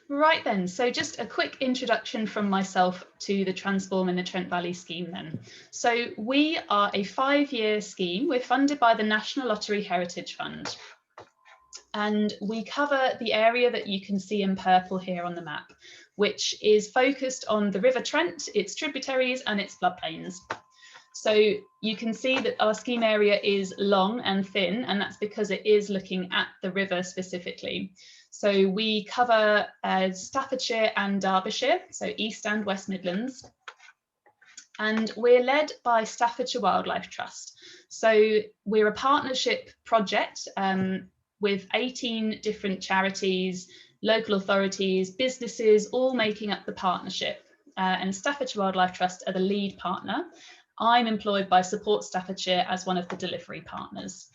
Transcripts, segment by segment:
Right then, so just a quick introduction from myself to the Transform in the Trent Valley scheme then. So we are a 5-year scheme. We're funded by the National Lottery Heritage Fund. And we cover the area that you can see in purple here on the map, which is focused on the River Trent, its tributaries and its floodplains. So you can see that our scheme area is long and thin, and that's because it is looking at the river specifically. So we cover Staffordshire and Derbyshire, so East and West Midlands. And we're led by Staffordshire Wildlife Trust. So we're a partnership project with 18 different charities, local authorities, businesses, all making up the partnership. And Staffordshire Wildlife Trust are the lead partner. I'm employed by Support Staffordshire as one of the delivery partners.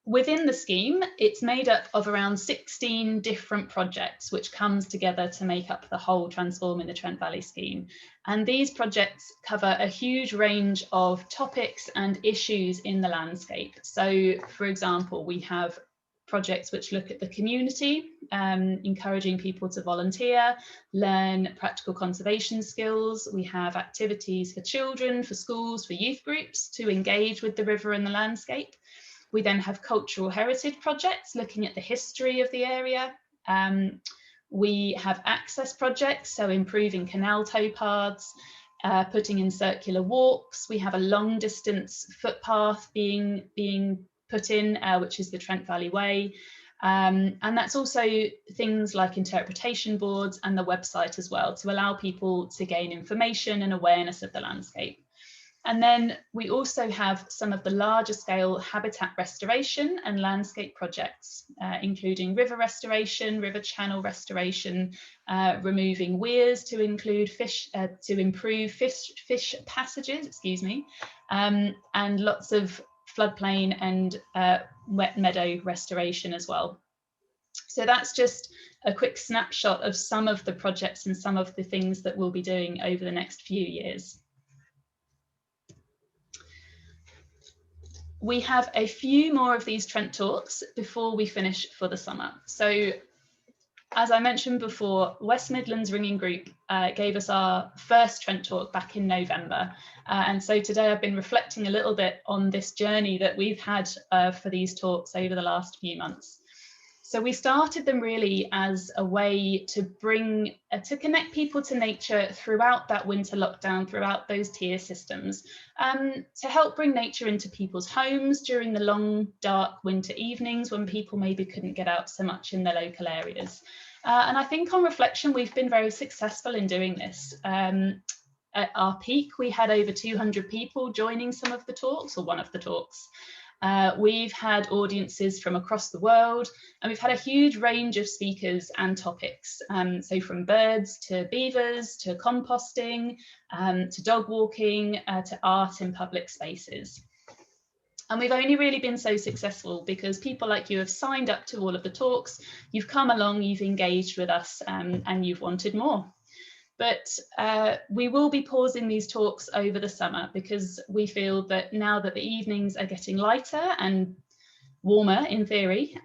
Within the scheme, it's made up of around 16 different projects, which comes together to make up the whole Transform in the Trent Valley scheme. And these projects cover a huge range of topics and issues in the landscape. So, for example, we have projects which look at the community, encouraging people to volunteer, learn practical conservation skills. We have activities for children, for schools, for youth groups to engage with the river and the landscape. We then have cultural heritage projects looking at the history of the area. We have access projects, so improving canal towpaths, putting in circular walks. We have a long distance footpath being put in, which is the Trent Valley Way. And that's also things like interpretation boards and the website as well, to allow people to gain information and awareness of the landscape. And then we also have some of the larger scale habitat restoration and landscape projects, including river restoration, river channel restoration, removing weirs to include fish, to improve fish passages, and lots of floodplain and wet meadow restoration as well. So that's just a quick snapshot of some of the projects and some of the things that we'll be doing over the next few years. We have a few more of these Trent Talks before we finish for the summer. So as I mentioned before, West Midlands Ringing Group gave us our first Trent Talk back in November. And so today I've been reflecting a little bit on this journey that we've had for these talks over the last few months. So we started them really as a way to bring, to connect people to nature throughout that winter lockdown, throughout those tier systems, to help bring nature into people's homes during the long, dark winter evenings when people maybe couldn't get out so much in their local areas. And I think on reflection, we've been very successful in doing this. At our peak, we had over 200 people joining some of the talks, or one of the talks. We've had audiences from across the world, and we've had a huge range of speakers and topics. So from birds to beavers, to composting, to dog walking, to art in public spaces. And we've only really been so successful because people like you have signed up to all of the talks, you've come along, you've engaged with us, and you've wanted more. But we will be pausing these talks over the summer because we feel that now that the evenings are getting lighter and warmer in theory,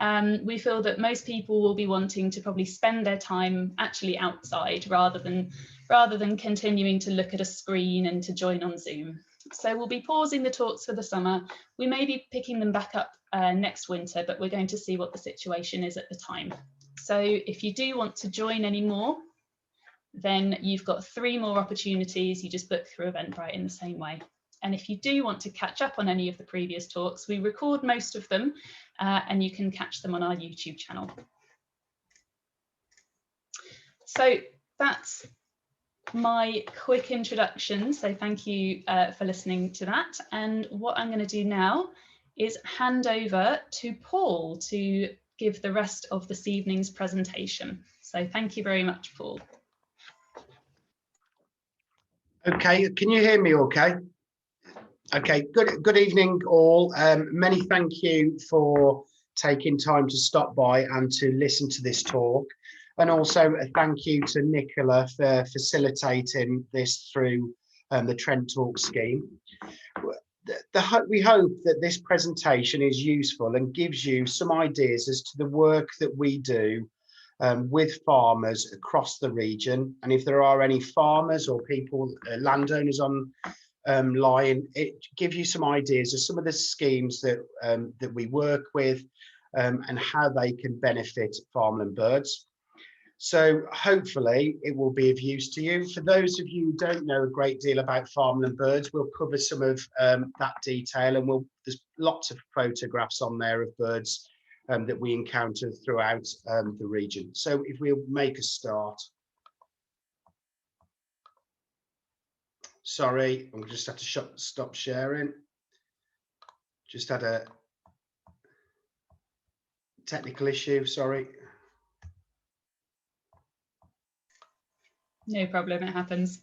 we feel that most people will be wanting to probably spend their time actually outside rather than continuing to look at a screen and to join on Zoom. So we'll be pausing the talks for the summer. We may be picking them back up next winter, but we're going to see what the situation is at the time. So if you do want to join any more, then you've got 3 more opportunities. You just book through Eventbrite in the same way. And if you do want to catch up on any of the previous talks, we record most of them and you can catch them on our YouTube channel. So that's my quick introduction. So thank you for listening to that. And what I'm going to do now is hand over to Paul to give the rest of this evening's presentation. So thank you very much, Paul. Okay, can you hear me okay? Okay, good evening all. Many thank you for taking time to stop by and to listen to this talk. And also a thank you to Nicola for facilitating this through the Trent Talk scheme. We hope that this presentation is useful and gives you some ideas as to the work that we do with farmers across the region. And if there are any farmers or people, landowners on line, it gives you some ideas of some of the schemes that that we work with and how they can benefit farmland birds. So hopefully it will be of use to you. For those of you who don't know a great deal about farmland birds, we'll cover some of that detail, and there's lots of photographs on there of birds that we encounter throughout the region. So if we'll make a start. Sorry, I'm just have to stop sharing. Just had a technical issue, sorry. No problem, it happens.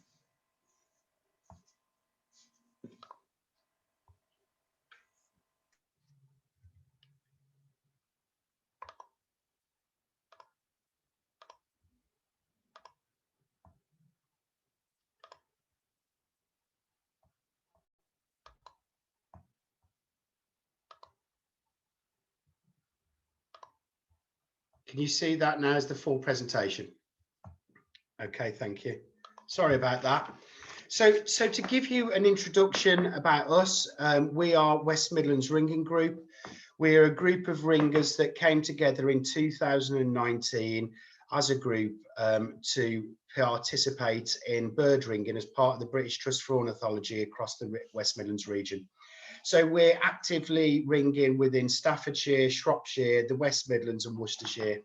Can you see that now as the full presentation? Okay, thank you. Sorry about that. So to give you an introduction about us, we are West Midlands Ringing Group. We are a group of ringers that came together in 2019 as a group to participate in bird ringing as part of the British Trust for Ornithology across the West Midlands region. So we're actively ringing within Staffordshire, Shropshire, the West Midlands and Worcestershire.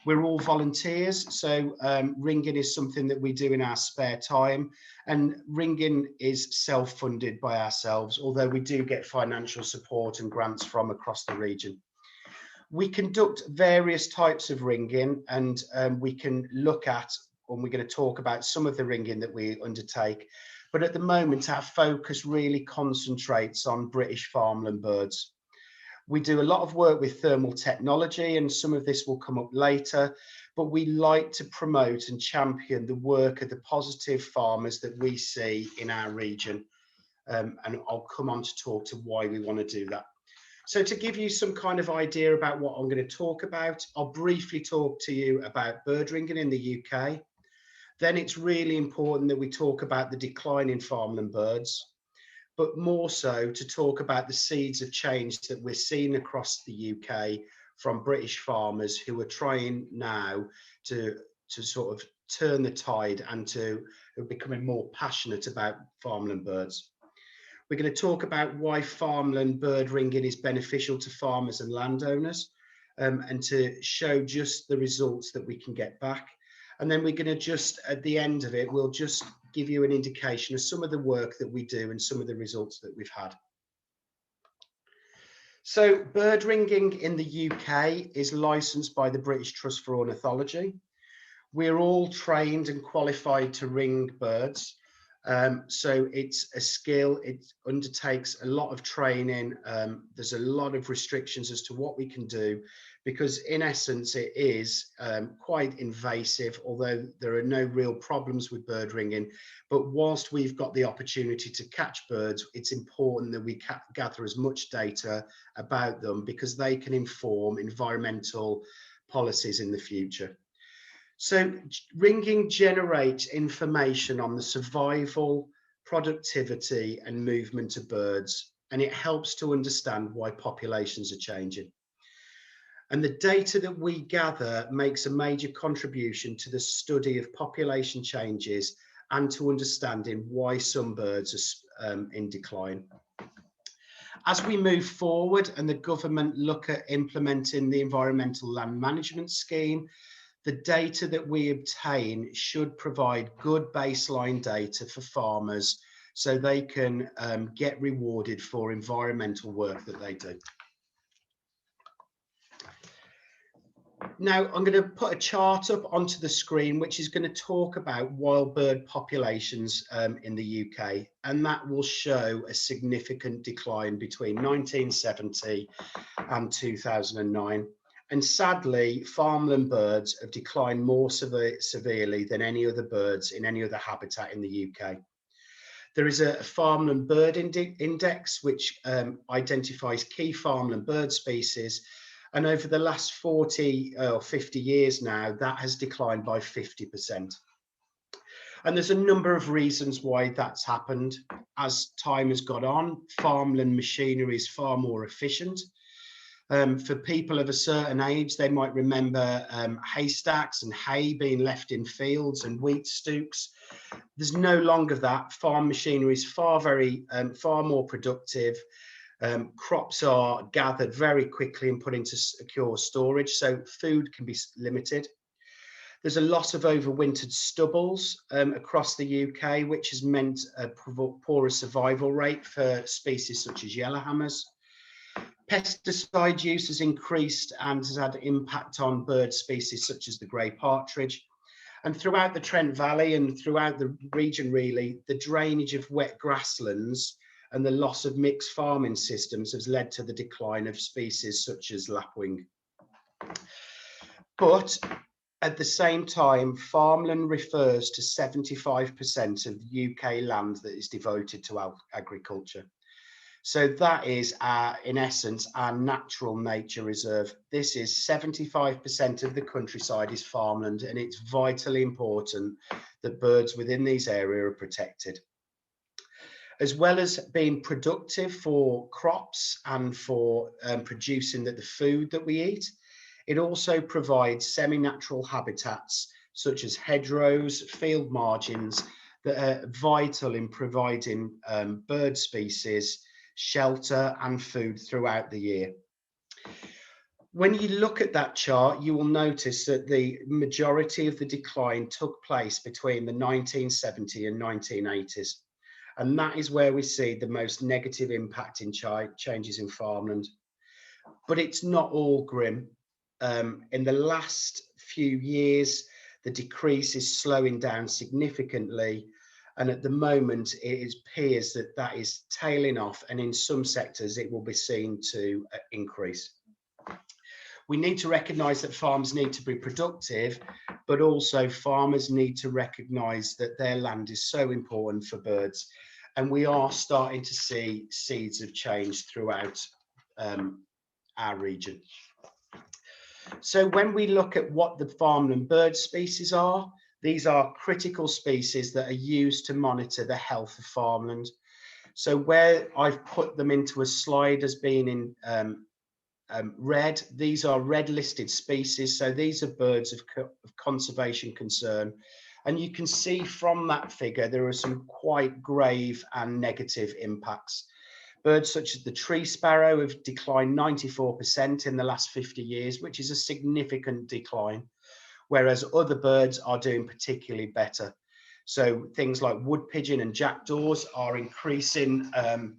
We're all volunteers, so ringing is something that we do in our spare time, and ringing is self-funded by ourselves, although we do get financial support and grants from across the region. We conduct various types of ringing, and we can look at, and we're going to talk about some of the ringing that we undertake, but at the moment our focus really concentrates on British farmland birds. We do a lot of work with thermal technology, and some of this will come up later, but we like to promote and champion the work of the positive farmers that we see in our region. And I'll come on to talk to why we want to do that. So to give you some kind of idea about what I'm going to talk about, I'll briefly talk to you about bird ringing in the UK. Then it's really important that we talk about the decline in farmland birds, but more so to talk about the seeds of change that we're seeing across the UK from British farmers who are trying now to sort of turn the tide and to becoming more passionate about farmland birds. We're going to talk about why farmland bird ringing is beneficial to farmers and landowners, and to show just the results that we can get back. And then we're going to just, at the end of it, we'll just give you an indication of some of the work that we do and some of the results that we've had. So bird ringing in the UK is licensed by the British Trust for Ornithology. We're all trained and qualified to ring birds. So it's a skill, it undertakes a lot of training. There's a lot of restrictions as to what we can do, because in essence it is quite invasive, although there are no real problems with bird ringing. But whilst we've got the opportunity to catch birds, it's important that we gather as much data about them, because they can inform environmental policies in the future. So ringing generates information on the survival, productivity and movement of birds, and it helps to understand why populations are changing. And the data that we gather makes a major contribution to the study of population changes and to understanding why some birds are in decline. As we move forward and the government look at implementing the Environmental Land Management Scheme, the data that we obtain should provide good baseline data for farmers so they can get rewarded for environmental work that they do. Now, I'm going to put a chart up onto the screen, which is going to talk about wild bird populations in the UK, and that will show a significant decline between 1970 and 2009. And sadly, farmland birds have declined more severely than any other birds in any other habitat in the UK. There is a farmland bird index, which identifies key farmland bird species, And over the last 40 or 50 years now, that has declined by 50%. And there's a number of reasons why that's happened. As time has gone on, farmland machinery is far more efficient. For people of a certain age, they might remember haystacks and hay being left in fields and wheat stooks. There's no longer that. Farm machinery is far more productive. Crops are gathered very quickly and put into secure storage, so food can be limited. There's a lot of overwintered stubbles across the UK, which has meant a poorer survival rate for species such as yellowhammers. Pesticide use has increased and has had impact on bird species such as the grey partridge. And throughout the Trent Valley and throughout the region, really, the drainage of wet grasslands and the loss of mixed farming systems has led to the decline of species such as lapwing. But at the same time, farmland refers to 75% of UK land that is devoted to agriculture. So that is, in essence, our natural nature reserve. This is 75% of the countryside is farmland, and it's vitally important that birds within these areas are protected. As well as being productive for crops and for producing the food that we eat, it also provides semi-natural habitats such as hedgerows, field margins that are vital in providing bird species shelter and food throughout the year. When you look at that chart, you will notice that the majority of the decline took place between the 1970s and 1980s. And that is where we see the most negative impact in changes in farmland. But it's not all grim. In the last few years, the decrease is slowing down significantly. And at the moment, it appears that that is tailing off, and in some sectors, it will be seen to increase. We need to recognise that farms need to be productive, but also farmers need to recognise that their land is so important for birds. And we are starting to see seeds of change throughout our region. So when we look at what the farmland bird species are, these are critical species that are used to monitor the health of farmland. So where I've put them into a slide as being in red, these are red listed species. So these are birds of conservation concern. And you can see from that figure, there are some quite grave and negative impacts. Birds such as the tree sparrow have declined 94% in the last 50 years, which is a significant decline, whereas other birds are doing particularly better. So things like wood pigeon and jackdaws are increasing and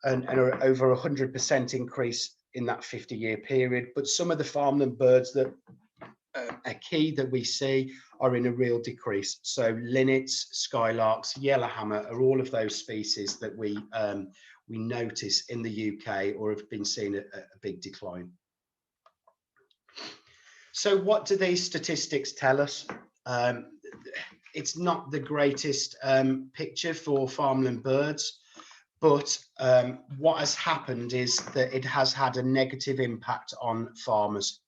are over 100% increase in that 50-year period. But some of the farmland birds that are key that we see are in a real decrease. So linnets, skylarks, yellowhammer are all of those species that we notice in the UK or have been seeing a big decline. So what do these statistics tell us? It's not the greatest picture for farmland birds, but what has happened is that it has had a negative impact on farmers.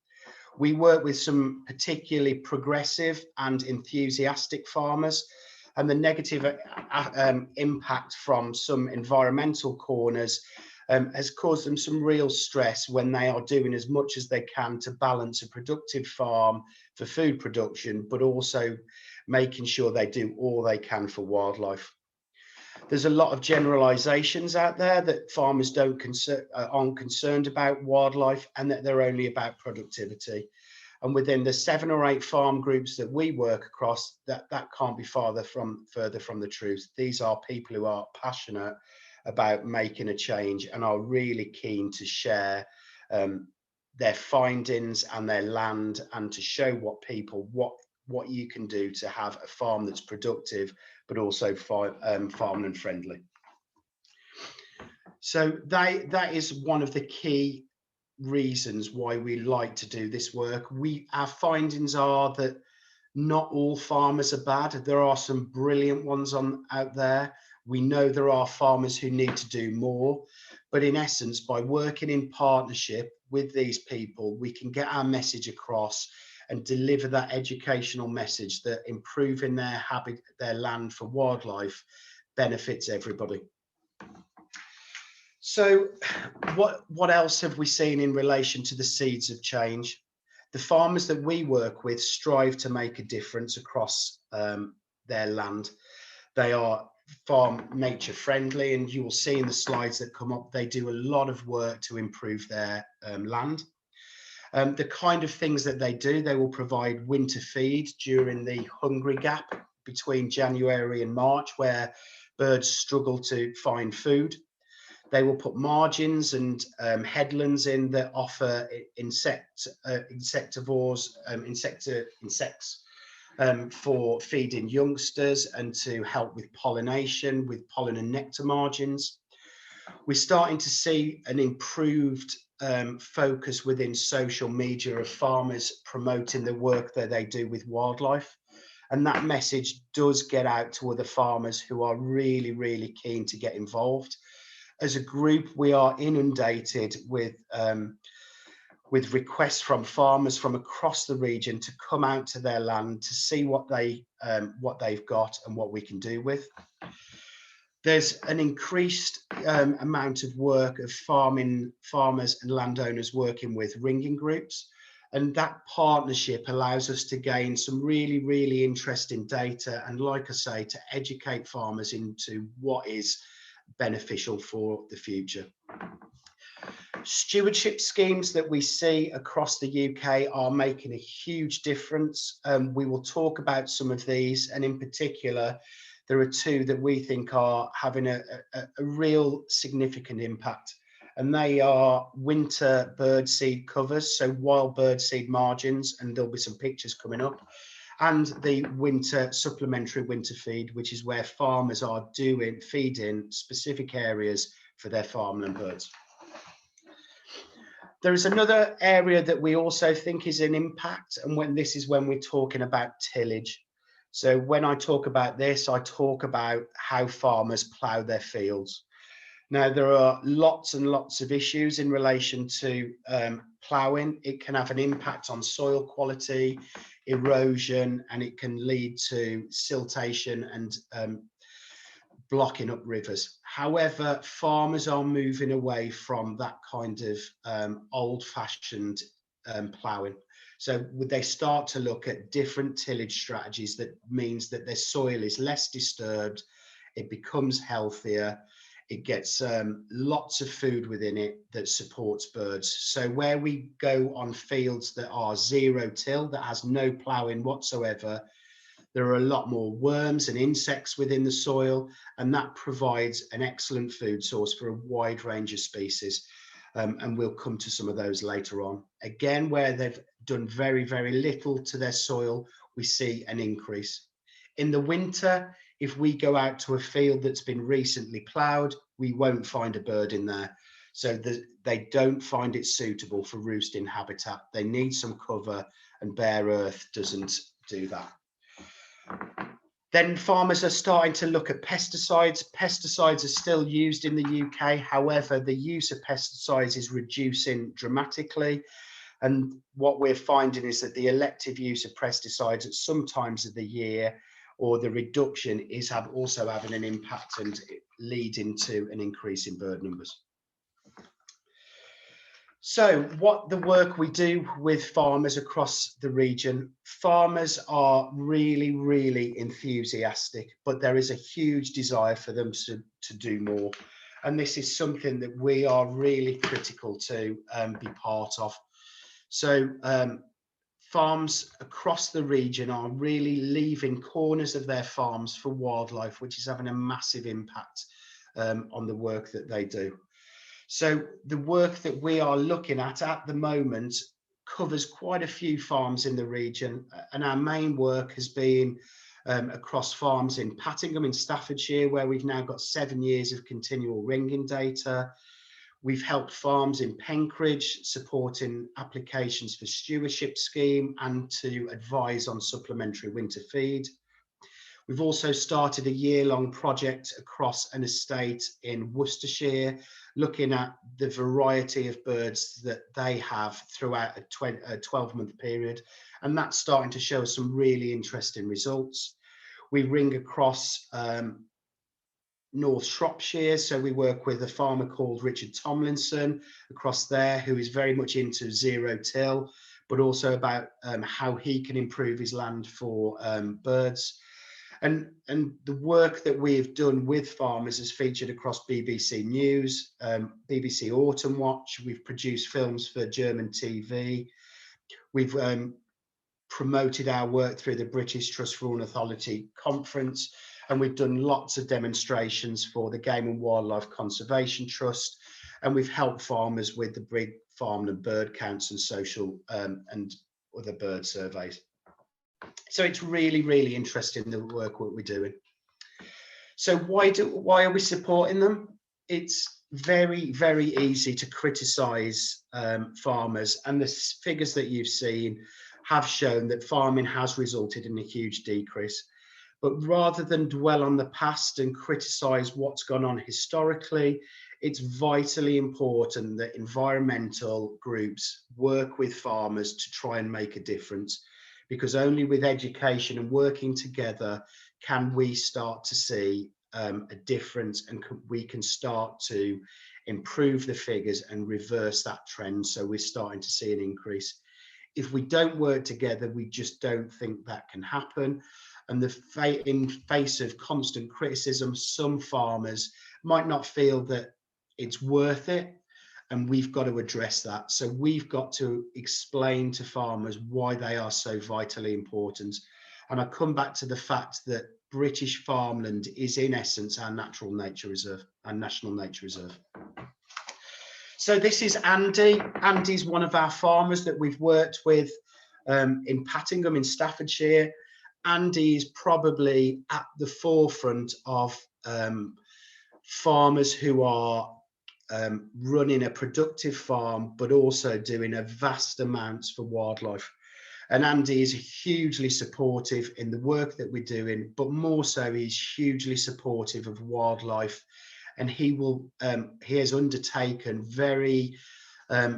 We work with some particularly progressive and enthusiastic farmers, and the negative impact from some environmental corners has caused them some real stress when they are doing as much as they can to balance a productive farm for food production, but also making sure they do all they can for wildlife. There's a lot of generalizations out there that farmers aren't concerned about wildlife and that they're only about productivity. And within the 7 or 8 farm groups that we work across, that can't be further from the truth. These are people who are passionate about making a change and are really keen to share their findings and their land, and to show what you can do to have a farm that's productive but also farmland friendly. So that is one of the key reasons why we like to do this work. Our findings are that not all farmers are bad. There are some brilliant ones out there. We know there are farmers who need to do more, but in essence, by working in partnership, with these people, we can get our message across and deliver that educational message that improving their habit, their land for wildlife benefits everybody. So what else have we seen in relation to the seeds of change? The farmers that we work with strive to make a difference across their land. They are farm nature friendly, and you will see in the slides that come up, they do a lot of work to improve their land. The kind of things that they do, they will provide winter feed during the hungry gap between January and March, where birds struggle to find food. They will put margins and headlands in that offer insects for feeding youngsters and to help with pollination, with pollen and nectar margins. We're starting to see an improved focus within social media of farmers promoting the work that they do with wildlife. And that message does get out to other farmers who are really, really keen to get involved. As a group, we are inundated with requests from farmers from across the region to come out to their land to see what they've got and what we can do with. There's an increased amount of work of farmers and landowners working with ringing groups, and that partnership allows us to gain some really, really interesting data and, like I say, to educate farmers into what is beneficial for the future. Stewardship schemes that we see across the UK are making a huge difference. We will talk about some of these, and in particular, there are two that we think are having a real significant impact, and they are winter birdseed covers, so wild birdseed margins, and there'll be some pictures coming up, and the winter supplementary winter feed, which is where farmers are feeding specific areas for their farmland birds. There is another area that we also think is an impact, and when we're talking about tillage. So when I talk about this, I talk about how farmers plough their fields. Now, there are lots and lots of issues in relation to ploughing. It can have an impact on soil quality, erosion, and it can lead to siltation and blocking up rivers. However, farmers are moving away from that kind of old-fashioned ploughing. So would they start to look at different tillage strategies that means that their soil is less disturbed, it becomes healthier, it gets lots of food within it that supports birds. So where we go on fields that are zero till, that has no ploughing whatsoever, there are a lot more worms and insects within the soil, and that provides an excellent food source for a wide range of species. And we'll come to some of those later on. Again, where they've done very, very little to their soil, we see an increase. In the winter, if we go out to a field that's been recently ploughed, we won't find a bird in there. So they don't find it suitable for roosting habitat. They need some cover, and bare earth doesn't do that. Then farmers are starting to look at pesticides. Pesticides are still used in the UK. However, the use of pesticides is reducing dramatically. And what we're finding is that the elective use of pesticides at some times of the year, or the reduction, is also having an impact and leading to an increase in bird numbers. So what the work we do with farmers across the region, farmers are really, really enthusiastic, but there is a huge desire for them to do more. And this is something that we are really critical to be part of. So farms across the region are really leaving corners of their farms for wildlife, which is having a massive impact on the work that they do. So the work that we are looking at the moment covers quite a few farms in the region, and our main work has been across farms in Pattingham in Staffordshire, where we've now got 7 years of continual ringing data. We've helped farms in Penkridge, supporting applications for stewardship scheme and to advise on supplementary winter feed. We've also started a year-long project across an estate in Worcestershire, looking at the variety of birds that they have throughout a 12-month period, and that's starting to show some really interesting results. We ring across North Shropshire, so we work with a farmer called Richard Tomlinson across there, who is very much into zero till, but also about how he can improve his land for birds. And the work that we've done with farmers is featured across BBC News, BBC Autumn Watch. We've produced films for German TV. We've promoted our work through the British Trust for Ornithology Conference, and we've done lots of demonstrations for the Game and Wildlife Conservation Trust, and we've helped farmers with the big farmland bird counts and social and other bird surveys. So it's really, really interesting, the work what we're doing. So why are we supporting them? It's very, very easy to criticise farmers, and the figures that you've seen have shown that farming has resulted in a huge decrease. But rather than dwell on the past and criticise what's gone on historically, it's vitally important that environmental groups work with farmers to try and make a difference, because only with education and working together can we start to see a difference, and we can start to improve the figures and reverse that trend. So we're starting to see an increase. If we don't work together, we just don't think that can happen. And in face of constant criticism, some farmers might not feel that it's worth it, and we've got to address that. So we've got to explain to farmers why they are so vitally important. And I come back to the fact that British farmland is in essence our natural nature reserve, our national nature reserve. So this is Andy. Andy's one of our farmers that we've worked with in Pattingham in Staffordshire. Andy is probably at the forefront of farmers who are running a productive farm, but also doing a vast amounts for wildlife. And Andy is hugely supportive in the work that we're doing, but more so he's hugely supportive of wildlife. And he has undertaken very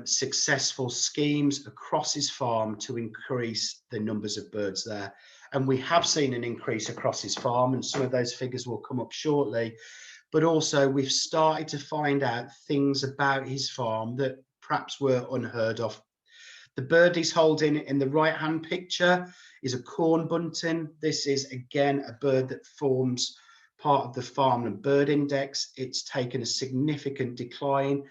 successful schemes across his farm to increase the numbers of birds there. And we have seen an increase across his farm, and some of those figures will come up shortly. But also we've started to find out things about his farm that perhaps were unheard of. The bird he's holding in the right-hand picture is a corn bunting. This is, again, a bird that forms part of the Farmland Bird Index. It's taken a significant decline,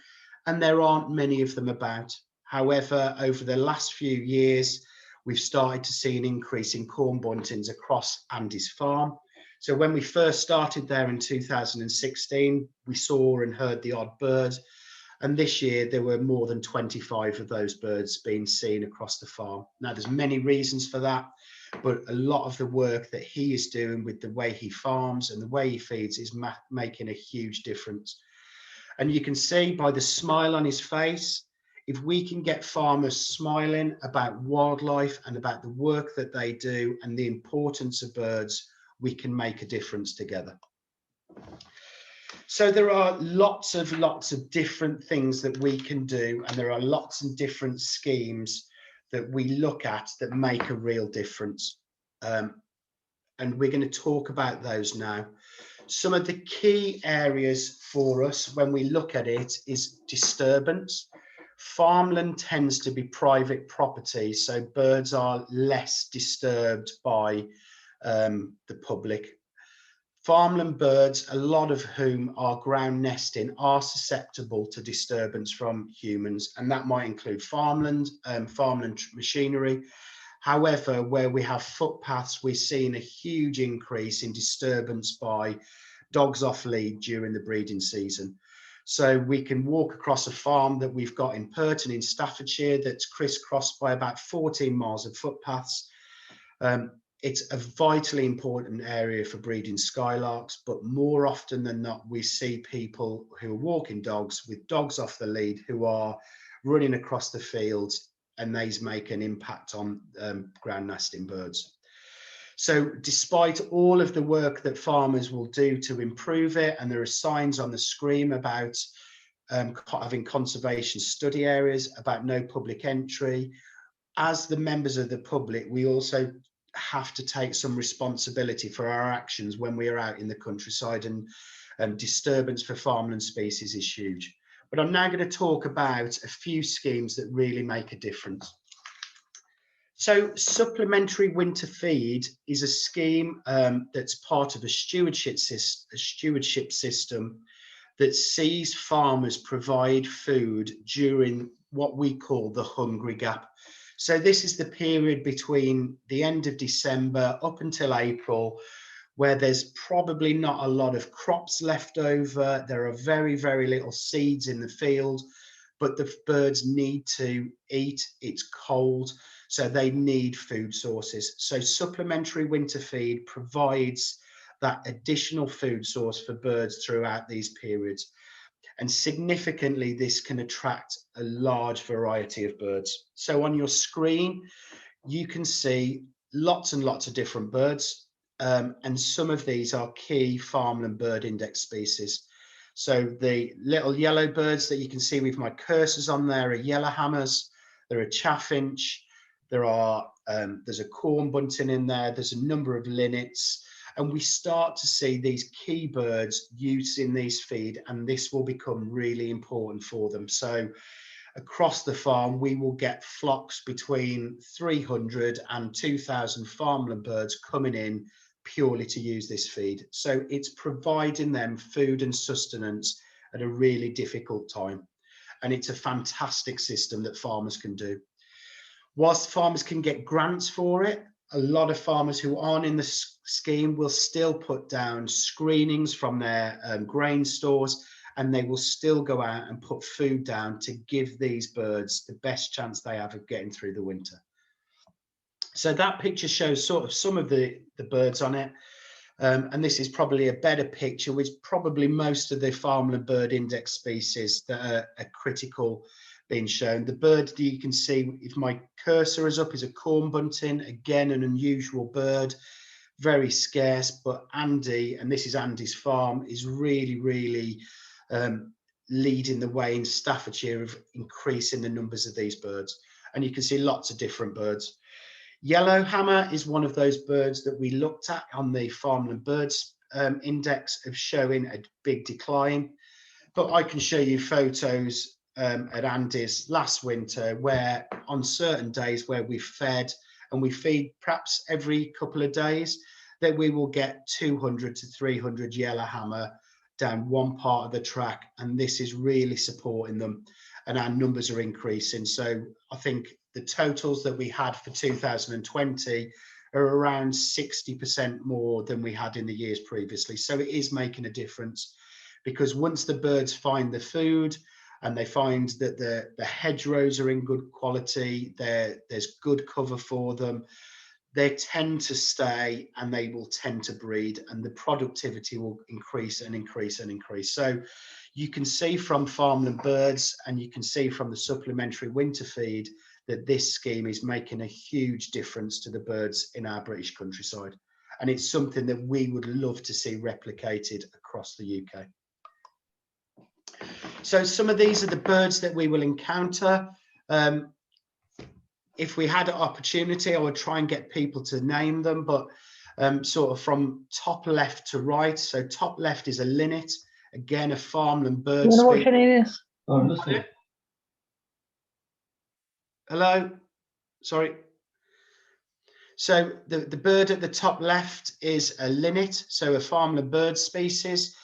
and there aren't many of them about. However, over the last few years, we've started to see an increase in corn buntings across Andy's farm. So when we first started there in 2016, we saw and heard the odd bird. And this year there were more than 25 of those birds being seen across the farm. Now there's many reasons for that, but a lot of the work that he is doing with the way he farms and the way he feeds is making a huge difference. And you can see by the smile on his face, if we can get farmers smiling about wildlife and about the work that they do and the importance of birds, we can make a difference together. So there are lots of different things that we can do, and there are lots of different schemes that we look at that make a real difference. And we're going to talk about those now. Some of the key areas for us when we look at it is disturbance. Farmland tends to be private property, so birds are less disturbed by the public. Farmland birds, a lot of whom are ground nesting, are susceptible to disturbance from humans, and that might include farmland machinery. However, where we have footpaths, we're seeing a huge increase in disturbance by dogs off lead during the breeding season. So we can walk across a farm that we've got in Purton in Staffordshire that's crisscrossed by about 14 miles of footpaths. It's a vitally important area for breeding skylarks, but more often than not, we see people who are walking dogs with dogs off the lead who are running across the fields, and these make an impact on ground nesting birds. So despite all of the work that farmers will do to improve it, and there are signs on the screen about having conservation study areas, about no public entry, as the members of the public, we also have to take some responsibility for our actions when we are out in the countryside, and disturbance for farmland species is huge. But I'm now going to talk about a few schemes that really make a difference. So supplementary winter feed is a scheme that's part of a stewardship system that sees farmers provide food during what we call the hungry gap. So this is the period between the end of December up until April, where there's probably not a lot of crops left over. There are very, very little seeds in the field, but the birds need to eat. It's cold, so they need food sources. So supplementary winter feed provides that additional food source for birds throughout these periods. And significantly, this can attract a large variety of birds. So on your screen, you can see lots and lots of different birds. And some of these are key farmland bird index species. So the little yellow birds that you can see with my cursors on there are yellowhammers, there are chaffinch, there's a corn bunting in there, there's a number of linnets, and we start to see these key birds using these feed, and this will become really important for them. So across the farm, we will get flocks between 300 and 2,000 farmland birds coming in purely to use this feed. So it's providing them food and sustenance at a really difficult time. And it's a fantastic system that farmers can do. Whilst farmers can get grants for it, a lot of farmers who aren't in the scheme will still put down screenings from their grain stores, and they will still go out and put food down to give these birds the best chance they have of getting through the winter. So that picture shows sort of some of the birds on it. And this is probably a better picture, which probably most of the farmland bird index species that are critical being shown. The bird that you can see, if my cursor is up, is a corn bunting, again, an unusual bird, very scarce, but Andy, and this is Andy's farm, is really, really leading the way in Staffordshire of increasing the numbers of these birds. And you can see lots of different birds. Yellowhammer is one of those birds that we looked at on the farmland birds index of showing a big decline. But I can show you photos at Andy's last winter where on certain days where we fed, and we feed perhaps every couple of days, that we will get 200 to 300 yellowhammer down one part of the track, and this is really supporting them, and our numbers are increasing. So I think the totals that we had for 2020 are around 60% more than we had in the years previously. So it is making a difference, because once the birds find the food and they find that the hedgerows are in good quality, there's good cover for them, they tend to stay and they will tend to breed, and the productivity will increase and increase and increase. So you can see from farmland birds, and you can see from the supplementary winter feed, that this scheme is making a huge difference to the birds in our British countryside. And it's something that we would love to see replicated across the UK. So some of these are the birds that we will encounter. If we had an opportunity, I would try and get people to name them, but sort of from top left to right. So top left is a linnet, again, a farmland bird. You know what your name is? Oh, hello, sorry. So the bird at the top left is a linnet, so a farmland bird species,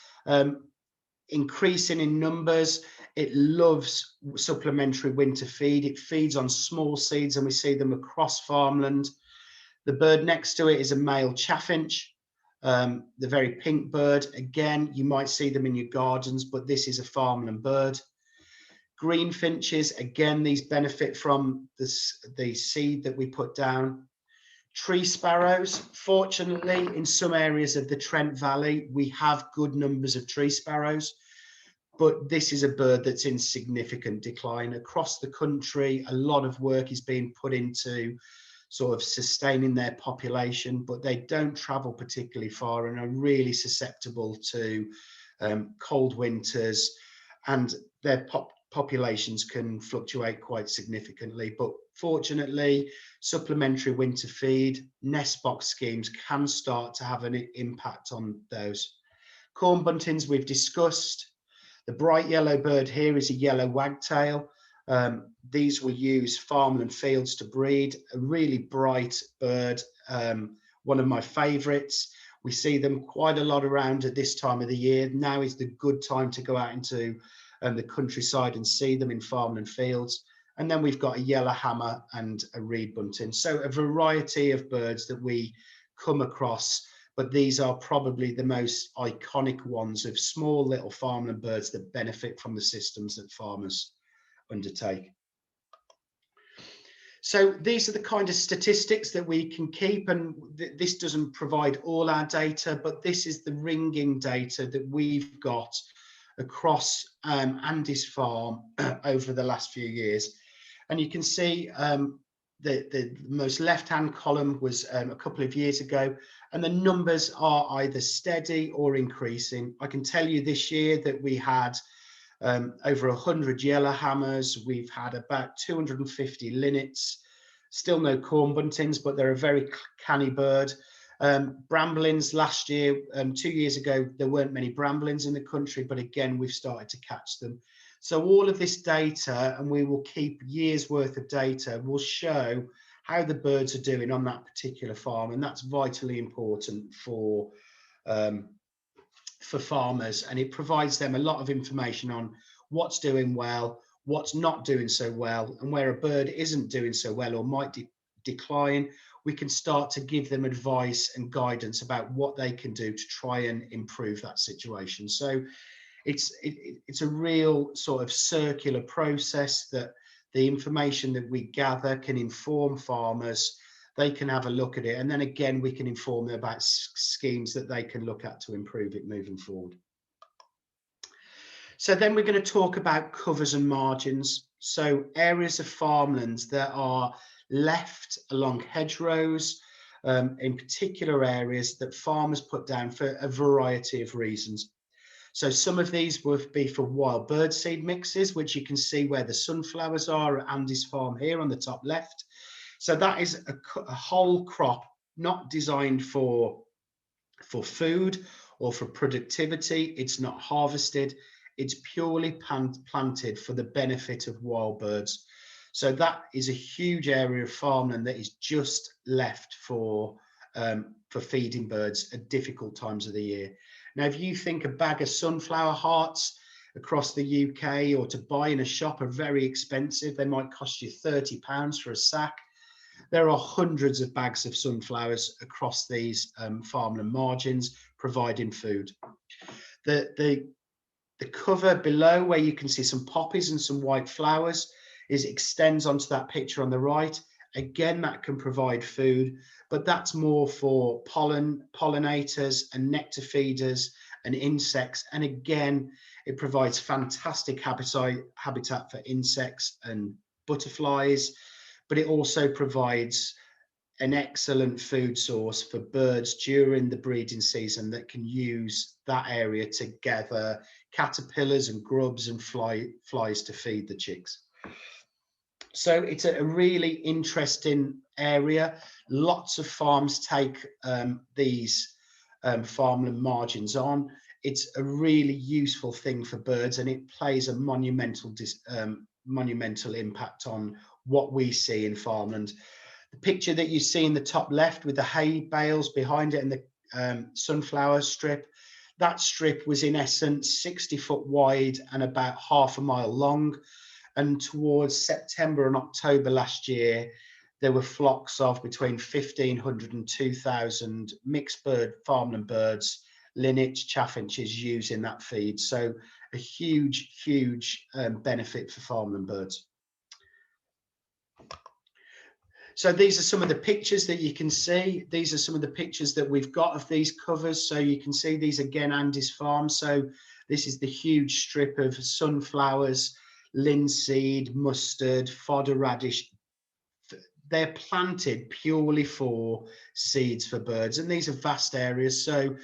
increasing in numbers. It loves supplementary winter feed. It feeds on small seeds, and we see them across farmland. The bird next to it is a male chaffinch, the very pink bird. Again, you might see them in your gardens, but this is a farmland bird. Greenfinches, again, these benefit from the seed that we put down. Tree sparrows, fortunately, in some areas of the Trent Valley, we have good numbers of tree sparrows, but this is a bird that's in significant decline. Across the country, a lot of work is being put into sort of sustaining their population, but they don't travel particularly far and are really susceptible to cold winters, and their populations can fluctuate quite significantly. But fortunately, supplementary winter feed, nest box schemes can start to have an impact on those. Corn buntings we've discussed. The bright yellow bird here is a yellow wagtail. These will use farmland fields to breed. A really bright bird, one of my favourites. We see them quite a lot around at this time of the year. Now is the good time to go out into the countryside and see them in farmland fields. And then we've got a yellow hammer and a reed bunting. So a variety of birds that we come across, but these are probably the most iconic ones of small little farmland birds that benefit from the systems that farmers undertake. So these are the kind of statistics that we can keep, and this doesn't provide all our data, but this is the ringing data that we've got across Andy's farm over the last few years. And you can see the most left-hand column was a couple of years ago, and the numbers are either steady or increasing. I can tell you this year that we had over 100 yellowhammers. We've had about 250 linnets. Still no corn buntings, but they're a very canny bird. Bramblings last year, 2 years ago, there weren't many bramblings in the country, but again, we've started to catch them. So all of this data, and we will keep years worth of data, will show how the birds are doing on that particular farm, and that's vitally important for farmers, and it provides them a lot of information on what's doing well, what's not doing so well, and where a bird isn't doing so well or might decline. We can start to give them advice and guidance about what they can do to try and improve that situation. So it's a real sort of circular process that the information that we gather can inform farmers. They can have a look at it, and then again we can inform them about schemes that they can look at to improve it moving forward. So then we're going to talk about covers and margins. So areas of farmlands that are left along hedgerows, in particular areas that farmers put down for a variety of reasons. So some of these would be for wild bird seed mixes, which you can see where the sunflowers are at Andy's farm here on the top left. So that is a whole crop not designed for food or for productivity. It's not harvested. It's purely planted for the benefit of wild birds. So that is a huge area of farmland that is just left for feeding birds at difficult times of the year. Now, if you think a bag of sunflower hearts across the UK or to buy in a shop are very expensive, they might cost you £30 for a sack. There are hundreds of bags of sunflowers across these farmland margins providing food. The cover below, where you can see some poppies and some white flowers, extends onto that picture on the right. Again, that can provide food, but that's more for pollinators and nectar feeders and insects. And again, it provides fantastic habitat for insects and butterflies, but it also provides an excellent food source for birds during the breeding season that can use that area to gather caterpillars and grubs and flies to feed the chicks. So it's a really interesting area. Lots of farms take these farmland margins on. It's a really useful thing for birds, and it plays a monumental impact on what we see in farmland. The picture that you see in the top left with the hay bales behind it and the sunflower strip, that strip was in essence 60 foot wide and about half a mile long. And towards September and October last year, there were flocks of between 1,500 and 2,000 mixed farmland birds, linnets, chaffinches using that feed. So a huge, huge benefit for farmland birds. So these are some of the pictures that you can see. These are some of the pictures that we've got of these covers. So you can see these again, Andy's farm. So this is the huge strip of sunflowers, linseed, mustard, fodder radish, they're planted purely for seeds for birds, and these are vast areas. So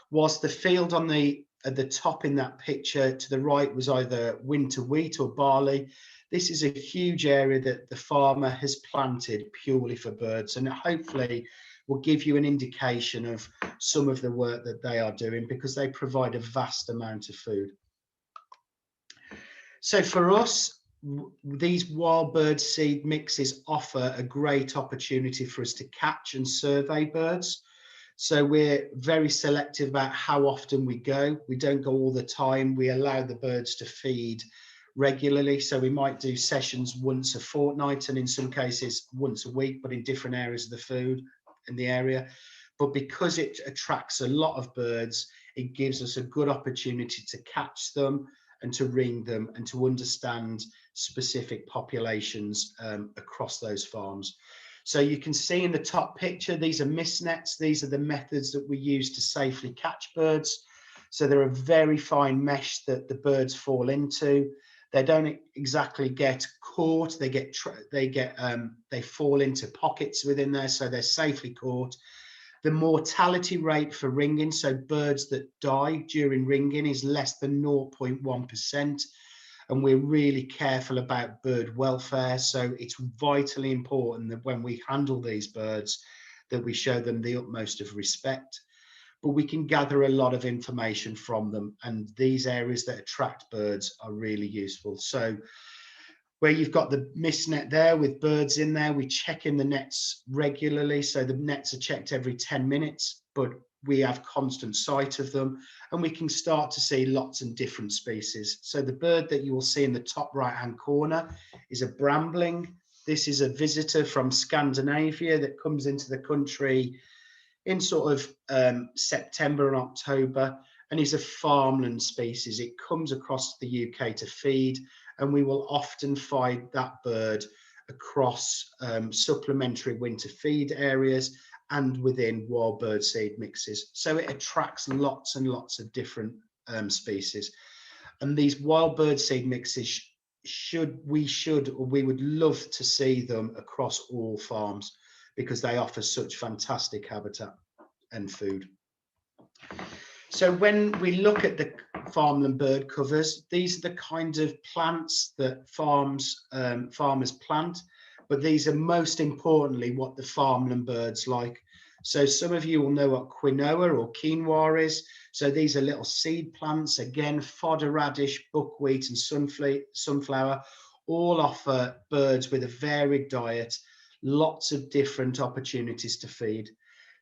whilst the field at the top in that picture to the right was either winter wheat or barley, this is a huge area that the farmer has planted purely for birds, and hopefully will give you an indication of some of the work that they are doing, because they provide a vast amount of food. So for us, these wild bird seed mixes offer a great opportunity for us to catch and survey birds. So we're very selective about how often we go. We don't go all the time. We allow the birds to feed regularly. So we might do sessions once a fortnight, and in some cases once a week, but in different areas of the food in the area. But because it attracts a lot of birds, it gives us a good opportunity to catch them and to ring them and to understand specific populations across those farms. So you can see in the top picture, these are mist nets. These are the methods that we use to safely catch birds. So they're a very fine mesh that the birds fall into. They don't exactly get caught. They fall into pockets within there, so they're safely caught. The mortality rate for ringing, so birds that die during ringing, is less than 0.1%. And we're really careful about bird welfare. So it's vitally important that when we handle these birds, that we show them the utmost of respect. But we can gather a lot of information from them, and these areas that attract birds are really useful. So where you've got the mist net there with birds in there, we check in the nets regularly. So the nets are checked every 10 minutes, but we have constant sight of them, and we can start to see lots of different species. So the bird that you will see in the top right-hand corner is a brambling. This is a visitor from Scandinavia that comes into the country in sort of September and October, and is a farmland species. It comes across the UK to feed, and we will often find that bird across supplementary winter feed areas and within wild bird seed mixes. So it attracts lots and lots of different species. And these wild bird seed mixes we would love to see them across all farms, because they offer such fantastic habitat and food. So when we look at the farmland bird covers, these are the kinds of plants that farmers plant, but these are most importantly what the farmland birds like. So some of you will know what quinoa or quinoa is. So these are little seed plants, again, fodder radish, buckwheat and sunflower, all offer birds with a varied diet, lots of different opportunities to feed.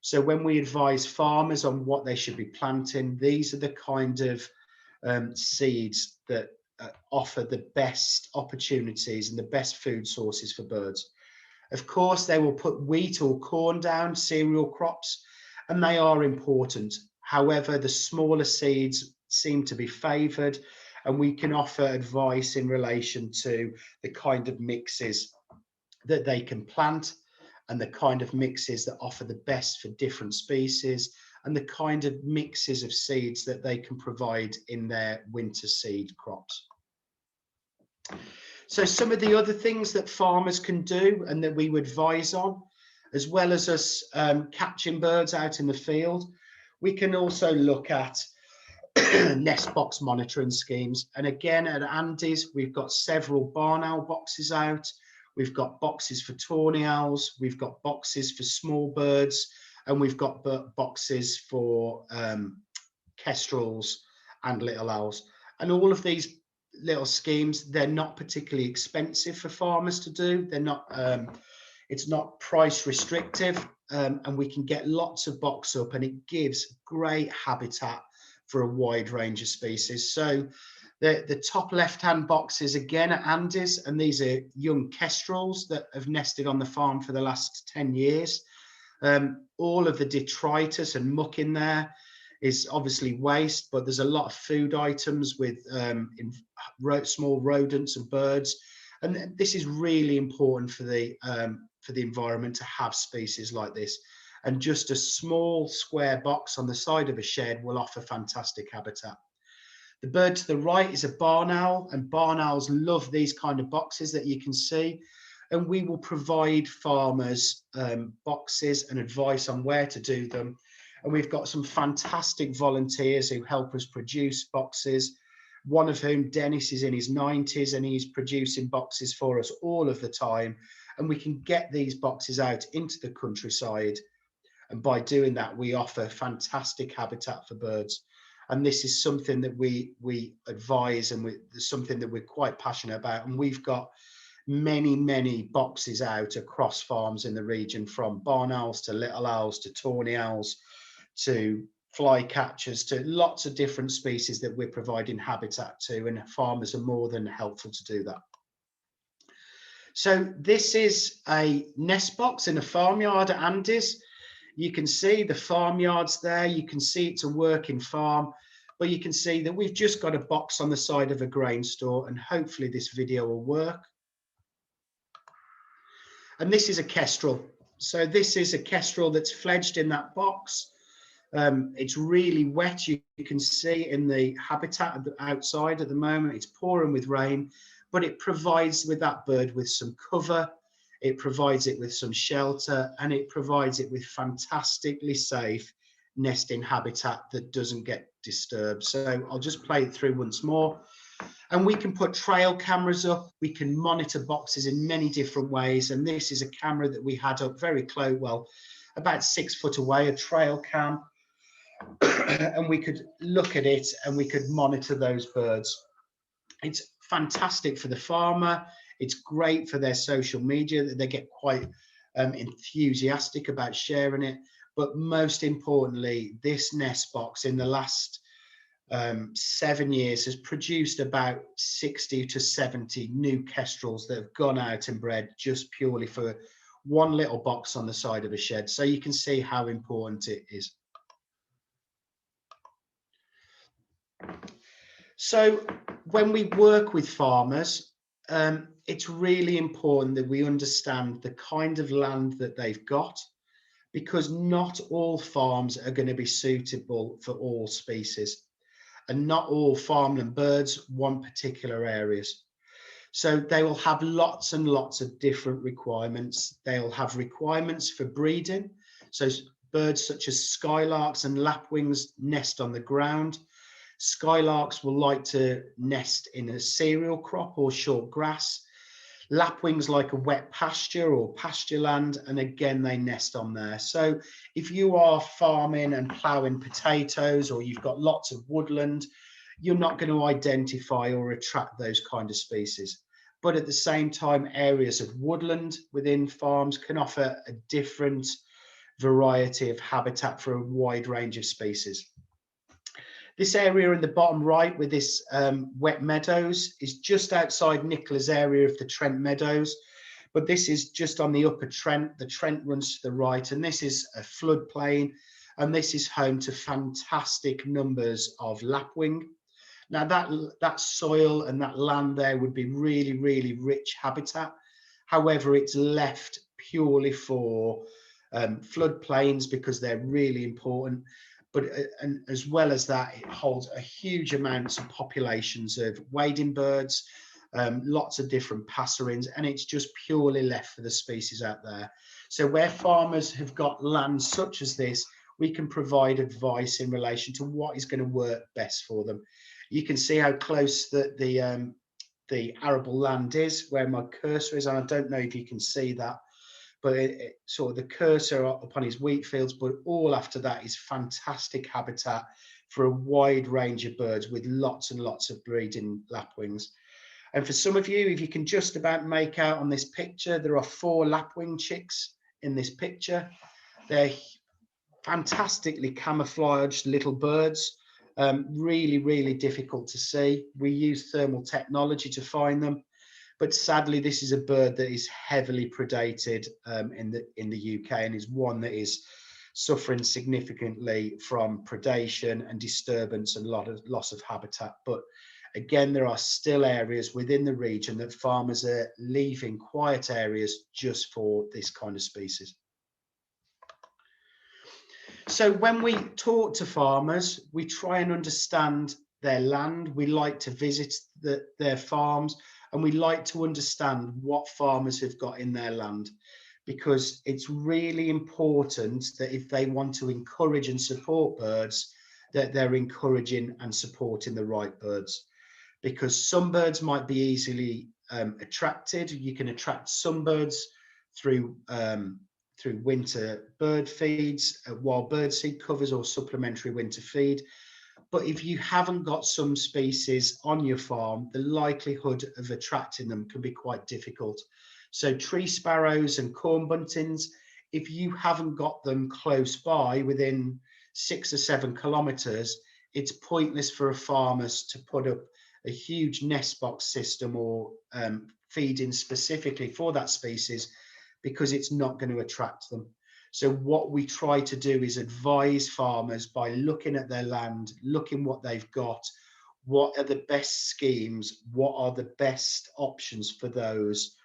So when we advise farmers on what they should be planting, these are the kind of seeds that offer the best opportunities and the best food sources for birds. Of course, they will put wheat or corn down, cereal crops, and they are important. However, the smaller seeds seem to be favoured, and we can offer advice in relation to the kind of mixes that they can plant, and the kind of mixes that offer the best for different species, and the kind of mixes of seeds that they can provide in their winter seed crops. So some of the other things that farmers can do and that we would advise on, as well as us catching birds out in the field, we can also look at nest box monitoring schemes. And again, at Andy's, we've got several barn owl boxes out. We've got boxes for tawny owls. We've got boxes for small birds, and we've got boxes for kestrels and little owls. And all of these little schemes, they're not particularly expensive for farmers to do. They're not, it's not price restrictive, and we can get lots of box up, and it gives great habitat for a wide range of species. So the top left-hand box is again at Andy's, and these are young kestrels that have nested on the farm for the last 10 years. All of the detritus and muck in there is obviously waste, but there's a lot of food items with small rodents and birds, and this is really important for the environment to have species like this. And just a small square box on the side of a shed will offer fantastic habitat. The bird to the right is a barn owl, and barn owls love these kind of boxes that you can see. and we will provide farmers boxes and advice on where to do them. And we've got some fantastic volunteers who help us produce boxes, one of whom, Dennis, is in his 90s, and he's producing boxes for us all of the time. And we can get these boxes out into the countryside. And by doing that, we offer fantastic habitat for birds. And this is something that we advise, and something that we're quite passionate about. And we've got many boxes out across farms in the region, from barn owls to little owls to tawny owls to flycatchers, to lots of different species that we're providing habitat to, and farmers are more than helpful to do that. So this is a nest box in a farmyard at Andes. You can see the farmyards there. You can see it's a working farm, but you can see that we've just got a box on the side of a grain store, and hopefully this video will work. And this is a kestrel. So this is a kestrel that's fledged in that box. It's really wet. You can see in the habitat outside at the moment, it's pouring with rain, but it provides with that bird with some cover. It provides it with some shelter, and it provides it with fantastically safe nesting habitat that doesn't get disturbed. So I'll just play it through once more. And we can put trail cameras up. We can monitor boxes in many different ways. And this is a camera that we had up very close, well, about 6 foot away, a trail cam. And we could look at it and we could monitor those birds. It's fantastic for the farmer. It's great for their social media, that they get quite enthusiastic about sharing it. But most importantly, this nest box in the last 7 years has produced about 60 to 70 new kestrels that have gone out and bred just purely for one little box on the side of a shed. So you can see how important it is. So when we work with farmers, it's really important that we understand the kind of land that they've got, because not all farms are going to be suitable for all species, and not all farmland birds want particular areas. So they will have lots and lots of different requirements. They'll have requirements for breeding. So birds such as skylarks and lapwings nest on the ground. Skylarks will like to nest in a cereal crop or short grass. Lapwings like a wet pasture or pasture land, and again they nest on there. So if you are farming and ploughing potatoes, or you've got lots of woodland, you're not going to identify or attract those kind of species. But at the same time, areas of woodland within farms can offer a different variety of habitat for a wide range of species. This area in the bottom right with this wet meadows is just outside Nicola's area of the Trent Meadows, but this is just on the upper Trent. The Trent runs to the right, and this is a floodplain, and this is home to fantastic numbers of lapwing. Now that soil and that land there would be really rich habitat. However, it's left purely for floodplains because they're really important. But and as well as that, it holds a huge amounts of populations of wading birds, lots of different passerines, and it's just purely left for the species out there. So where farmers have got land such as this, we can provide advice in relation to what is going to work best for them. You can see how close the arable land is, where my cursor is, and I don't know if you can see that, but it sort of the cursor upon his wheat fields, but all after that is fantastic habitat for a wide range of birds with lots and lots of breeding lapwings. And for some of you, if you can just about make out on this picture, there are 4 lapwing chicks in this picture. They're fantastically camouflaged little birds, really difficult to see. We use thermal technology to find them. But sadly, this is a bird that is heavily predated in the UK, and is one that is suffering significantly from predation and disturbance and loss of habitat. But again, there are still areas within the region that farmers are leaving quiet areas just for this kind of species. So when we talk to farmers, we try and understand their land. We like to visit their farms, and we like to understand what farmers have got in their land, because it's really important that if they want to encourage and support birds, that they're encouraging and supporting the right birds, because some birds might be easily attracted. You can attract some birds through winter bird feeds, wild bird seed covers, or supplementary winter feed. But if you haven't got some species on your farm, the likelihood of attracting them can be quite difficult. So tree sparrows and corn buntings, if you haven't got them close by within 6 or 7 kilometres, it's pointless for a farmer to put up a huge nest box system or feeding specifically for that species, because it's not going to attract them. So what we try to do is advise farmers by looking at their land, looking what they've got, what are the best schemes, what are the best options for those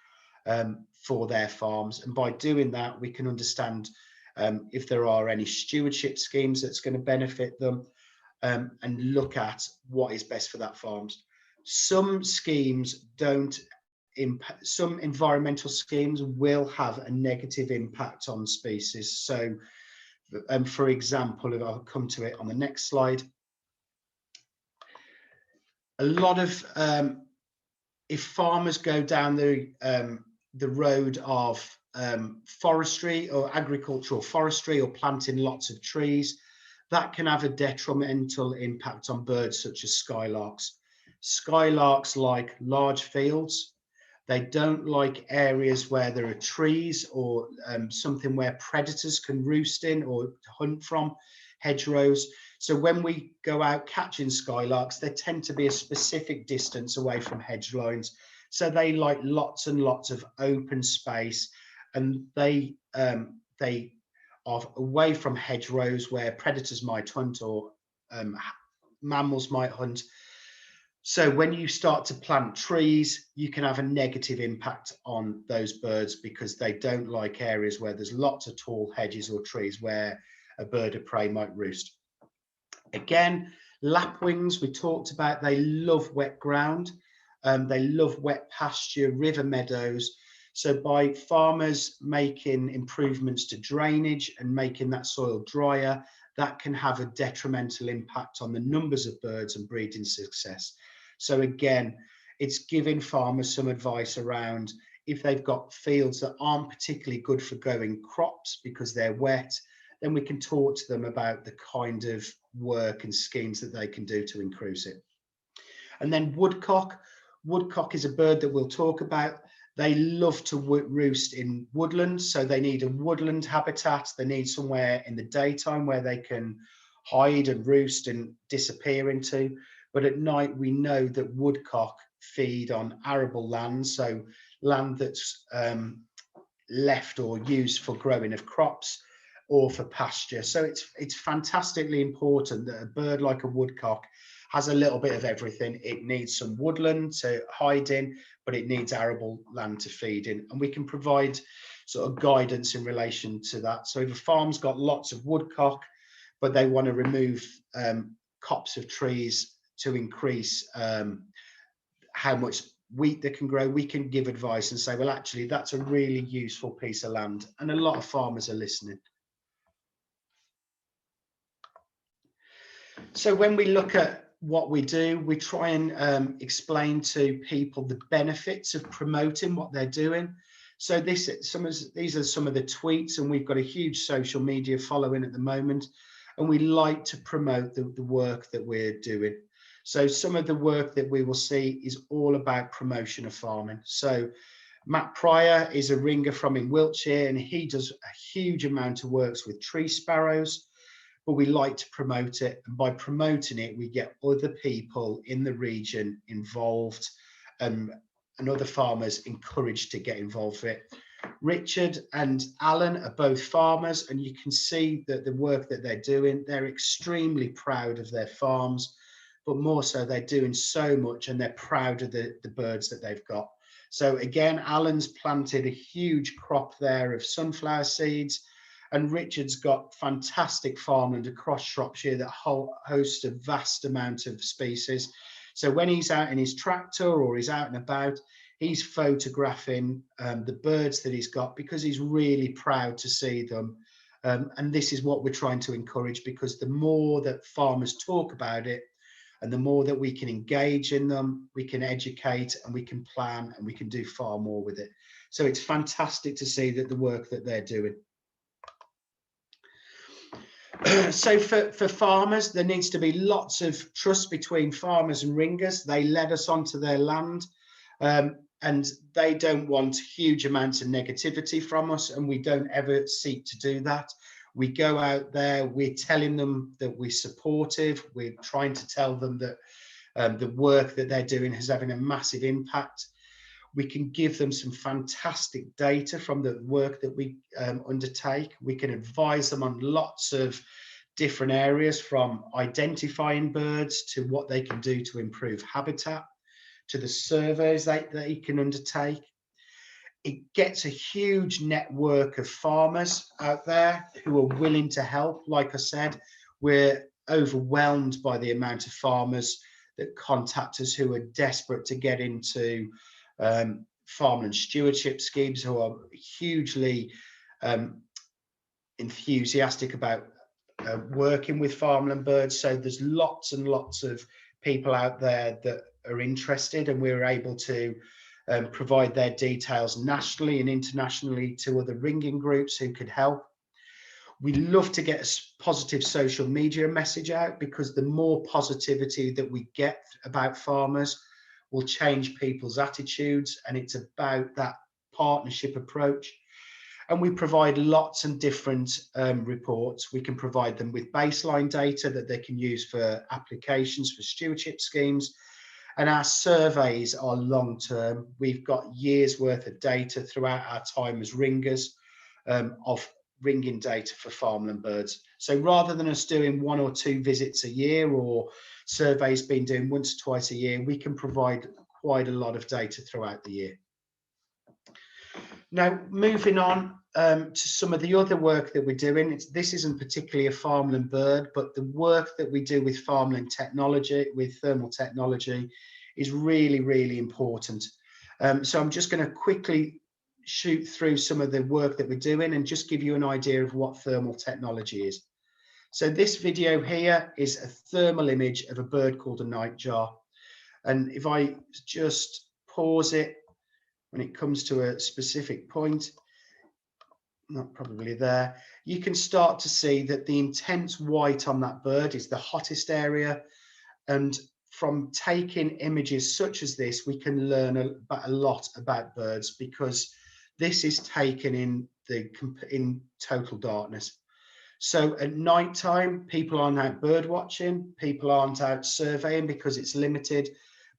for their farms. And by doing that, we can understand if there are any stewardship schemes that's going to benefit them, and look at what is best for that farms. Some schemes don't impact, some environmental schemes will have a negative impact on species. So for example, if I'll come to it on the next slide, a lot of if farmers go down the road of forestry or agricultural forestry, or planting lots of trees, that can have a detrimental impact on birds such as skylarks. Skylarks like large fields. They don't like areas where there are trees or something where predators can roost in or hunt from, hedgerows. So when we go out catching skylarks, they tend to be a specific distance away from hedge lines. So they like lots and lots of open space, and they are away from hedgerows where predators might hunt or mammals might hunt. So when you start to plant trees, you can have a negative impact on those birds, because they don't like areas where there's lots of tall hedges or trees where a bird of prey might roost. Again, lapwings, we talked about, they love wet ground. They love wet pasture, river meadows. So by farmers making improvements to drainage and making that soil drier, that can have a detrimental impact on the numbers of birds and breeding success. So again, it's giving farmers some advice around, if they've got fields that aren't particularly good for growing crops because they're wet, then we can talk to them about the kind of work and schemes that they can do to increase it. And then woodcock. Woodcock is a bird that we'll talk about. They love to roost in woodland, so they need a woodland habitat. They need somewhere in the daytime where they can hide and roost and disappear into. But at night, we know that woodcock feed on arable land, so land that's left or used for growing of crops or for pasture. So it's fantastically important that a bird like a woodcock has a little bit of everything. It needs some woodland to hide in, but it needs arable land to feed in. And we can provide sort of guidance in relation to that. So if a farm's got lots of woodcock, but they want to remove copse of trees to increase how much wheat they can grow, we can give advice and say, well, actually, that's a really useful piece of land. And a lot of farmers are listening. So when we look at what we do, we try and explain to people the benefits of promoting what they're doing. So these are some of the tweets, and we've got a huge social media following at the moment, and we like to promote the work that we're doing. So some of the work that we will see is all about promotion of farming. So Matt Pryor is a ringer from in Wiltshire, and he does a huge amount of works with tree sparrows, but we like to promote it. And by promoting it, we get other people in the region involved, and other farmers encouraged to get involved with it. Richard and Alan are both farmers, and you can see that the work that they're doing, they're extremely proud of their farms, but more so they're doing so much, and they're proud of the birds that they've got. So again, Alan's planted a huge crop there of sunflower seeds, and Richard's got fantastic farmland across Shropshire that hosts a vast amount of species. So when he's out in his tractor or he's out and about, he's photographing the birds that he's got because he's really proud to see them. And this is what we're trying to encourage, because the more that farmers talk about it and the more that we can engage in them, we can educate and we can plan and we can do far more with it. So it's fantastic to see that the work that they're doing. So for farmers, there needs to be lots of trust between farmers and ringers. They led us onto their land, and they don't want huge amounts of negativity from us, and we don't ever seek to do that. We go out there, we're telling them that we're supportive, we're trying to tell them that the work that they're doing is having a massive impact. We can give them some fantastic data from the work that we undertake. We can advise them on lots of different areas, from identifying birds to what they can do to improve habitat, to the surveys that they can undertake. It gets a huge network of farmers out there who are willing to help. Like I said, we're overwhelmed by the amount of farmers that contact us who are desperate to get into farmland stewardship schemes, who are hugely enthusiastic about working with farmland birds. So there's lots and lots of people out there that are interested, and we're able to provide their details nationally and internationally to other ringing groups who could help. We love to get a positive social media message out, because the more positivity that we get about farmers will change people's attitudes, and it's about that partnership approach. And we provide lots and different reports. We can provide them with baseline data that they can use for applications for stewardship schemes. And our surveys are long term. We've got years worth of data throughout our time as ringers of ringing data for farmland birds. So rather than us doing 1 or 2 visits a year, or surveys being done once or twice a year, we can provide quite a lot of data throughout the year. Now, moving on to some of the other work that we're doing. This isn't particularly a farmland bird, but the work that we do with farmland technology, with thermal technology, is really, really important. So I'm just going to quickly shoot through some of the work that we're doing and just give you an idea of what thermal technology is. So this video here is a thermal image of a bird called a nightjar. And if I just pause it when it comes to a specific point, not probably there, you can start to see that the intense white on that bird is the hottest area. And from taking images such as this, we can learn a lot about birds, because this is taken in total darkness. So at night time, people aren't out bird watching, people aren't out surveying because it's limited.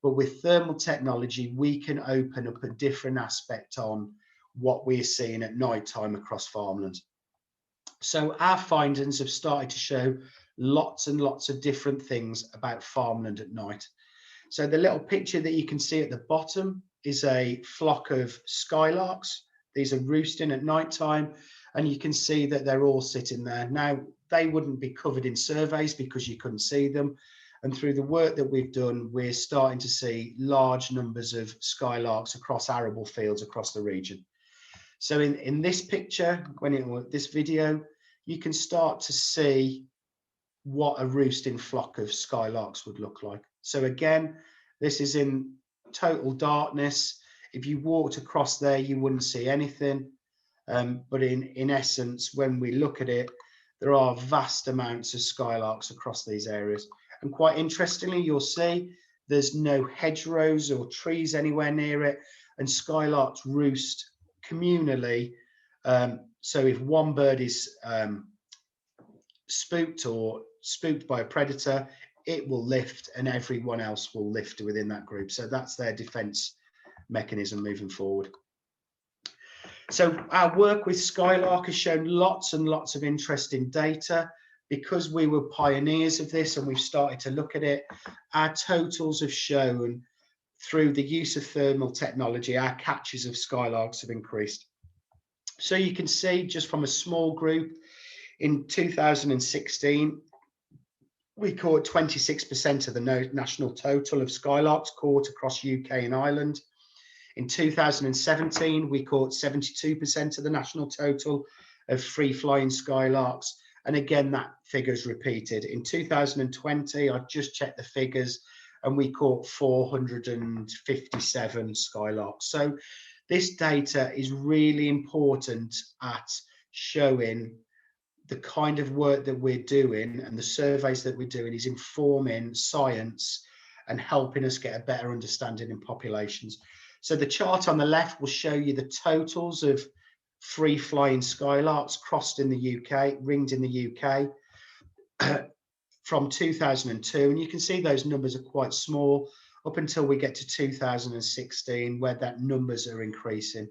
But with thermal technology, we can open up a different aspect on what we're seeing at night time across farmland. So our findings have started to show lots and lots of different things about farmland at night. So the little picture that you can see at the bottom is a flock of skylarks. These are roosting at night time, and you can see that they're all sitting there. Now, they wouldn't be covered in surveys because you couldn't see them. And through the work that we've done, we're starting to see large numbers of skylarks across arable fields across the region. So in this picture, this video, you can start to see what a roosting flock of skylarks would look like. So again, this is in total darkness. If you walked across there, you wouldn't see anything. But in essence, when we look at it, there are vast amounts of skylarks across these areas. And quite interestingly, you'll see there's no hedgerows or trees anywhere near it, and skylarks roost communally. So if one bird is spooked by a predator, it will lift, and everyone else will lift within that group. So that's their defense mechanism moving forward. So our work with skylark has shown lots and lots of interesting data. Because we were pioneers of this and we've started to look at it, our totals have shown, through the use of thermal technology, our catches of skylarks have increased. So you can see, just from a small group in 2016, We caught 26% of the national total of skylarks caught across UK and Ireland. In 2017, we caught 72% of the national total of free-flying skylarks. And again, that figure is repeated. In 2020, I just checked the figures, and we caught 457 skylarks. So this data is really important at showing the kind of work that we're doing, and the surveys that we're doing is informing science and helping us get a better understanding in populations. So the chart on the left will show you the totals of free flying skylarks crossed in the UK, ringed in the UK from 2002. And you can see those numbers are quite small up until we get to 2016, where that numbers are increasing.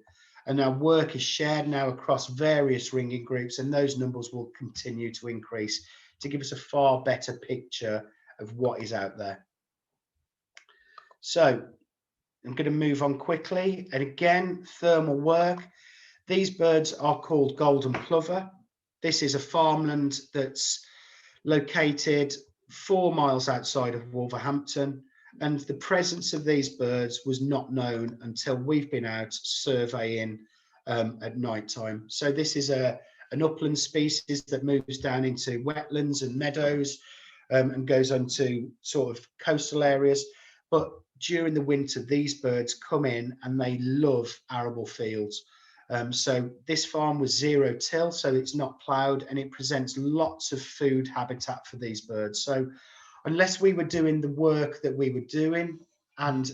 And our work is shared now across various ringing groups, and those numbers will continue to increase to give us a far better picture of what is out there. So I'm going to move on quickly. And again, thermal work. These birds are called golden plover. This is a farmland that's located 4 miles outside of Wolverhampton. And the presence of these birds was not known until we've been out surveying at night time. So this is an upland species that moves down into wetlands and meadows and goes onto sort of coastal areas. But during the winter, these birds come in and they love arable fields. So this farm was zero till, so it's not ploughed, and it presents lots of food habitat for these birds. So unless we were doing the work that we were doing and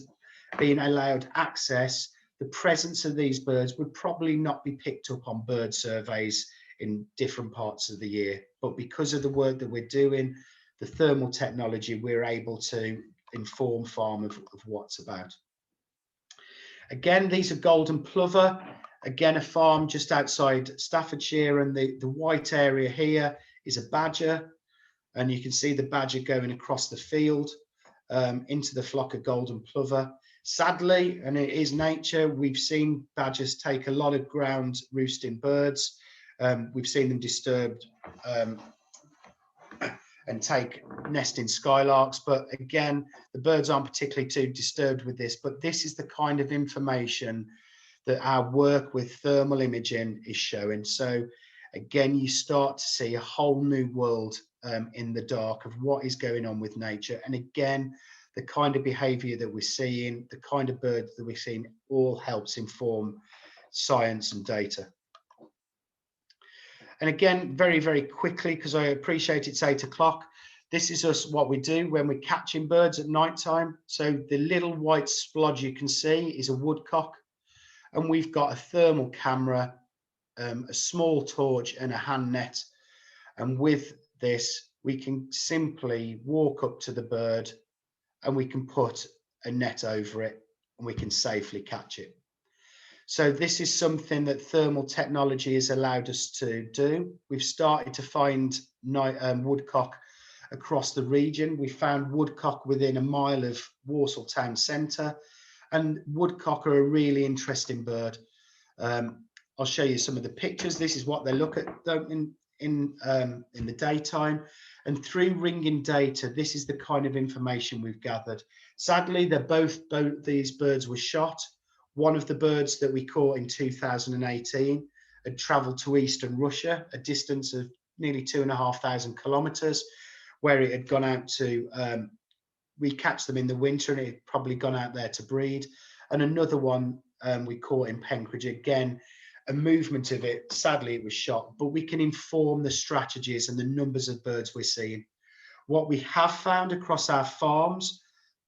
being allowed access, the presence of these birds would probably not be picked up on bird surveys in different parts of the year. But because of the work that we're doing, the thermal technology, we're able to inform farm of what's about. Again, these are golden plover. Again, a farm just outside Staffordshire, and the white area here is a badger. And you can see the badger going across the field into the flock of golden plover. Sadly, and it is nature, we've seen badgers take a lot of ground roosting birds. We've seen them disturbed and take nesting skylarks. But again, the birds aren't particularly too disturbed with this. But this is the kind of information that our work with thermal imaging is showing. So again, you start to see a whole new world in the dark of what is going on with nature. And again, the kind of behavior that we're seeing, the kind of birds that we're seeing, all helps inform science and data. And again, very, very quickly, because I appreciate it's 8 o'clock, this is us what we do when we're catching birds at night time. So the little white splodge you can see is a woodcock, and we've got a thermal camera, a small torch and a hand net. And with this, we can simply walk up to the bird and we can put a net over it and we can safely catch it. So this is something that thermal technology has allowed us to do. We've started to find woodcock across the region. We found woodcock within a mile of Walsall town centre, and woodcock are a really interesting bird. I'll show you some of the pictures. This is what they look at in the daytime, and through ringing data, this is the kind of information we've gathered. Sadly, both these birds were shot. One of the birds that we caught in 2018 had travelled to eastern Russia, a distance of nearly 2,500 kilometres, where it had gone out to, we catch them in the winter, and it had probably gone out there to breed. And another one we caught in Penkridge, again, a movement of it, sadly it was shot, but we can inform the strategies and the numbers of birds we're seeing. What we have found across our farms,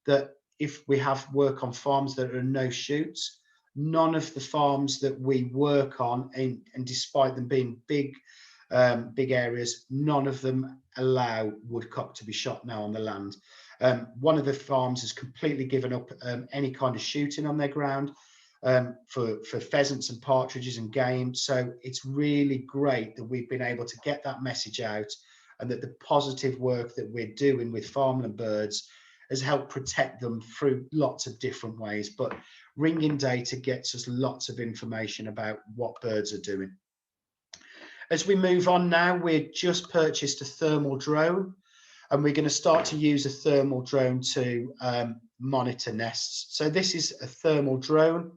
that if we have work on farms that are no shoots, none of the farms that we work on, and despite them being big areas, none of them allow woodcock to be shot now on the land. One of the farms has completely given up any kind of shooting on their ground for pheasants and partridges and game. So it's really great that we've been able to get that message out, and that the positive work that we're doing with farmland birds has helped protect them through lots of different ways. But ringing data gets us lots of information about what birds are doing. As we move on now, we've just purchased a thermal drone. and we're going to start to use a thermal drone to monitor nests. So this is a thermal drone.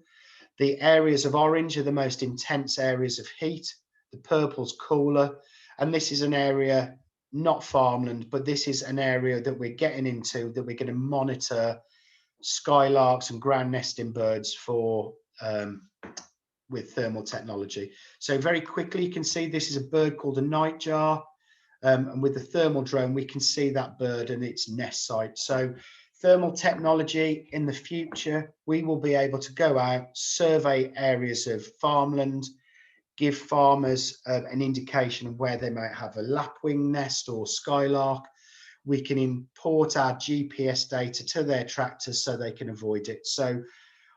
The areas of orange are the most intense areas of heat. The purple's cooler. And this is an area, not farmland, but this is an area that we're getting into that we're going to monitor skylarks and ground nesting birds for with thermal technology. So very quickly, you can see this is a bird called a nightjar. And with the thermal drone, we can see that bird and its nest site. So thermal technology in the future, we will be able to go out, survey areas of farmland, give farmers an indication of where they might have a lapwing nest or skylark. We can import our GPS data to their tractors so they can avoid it. So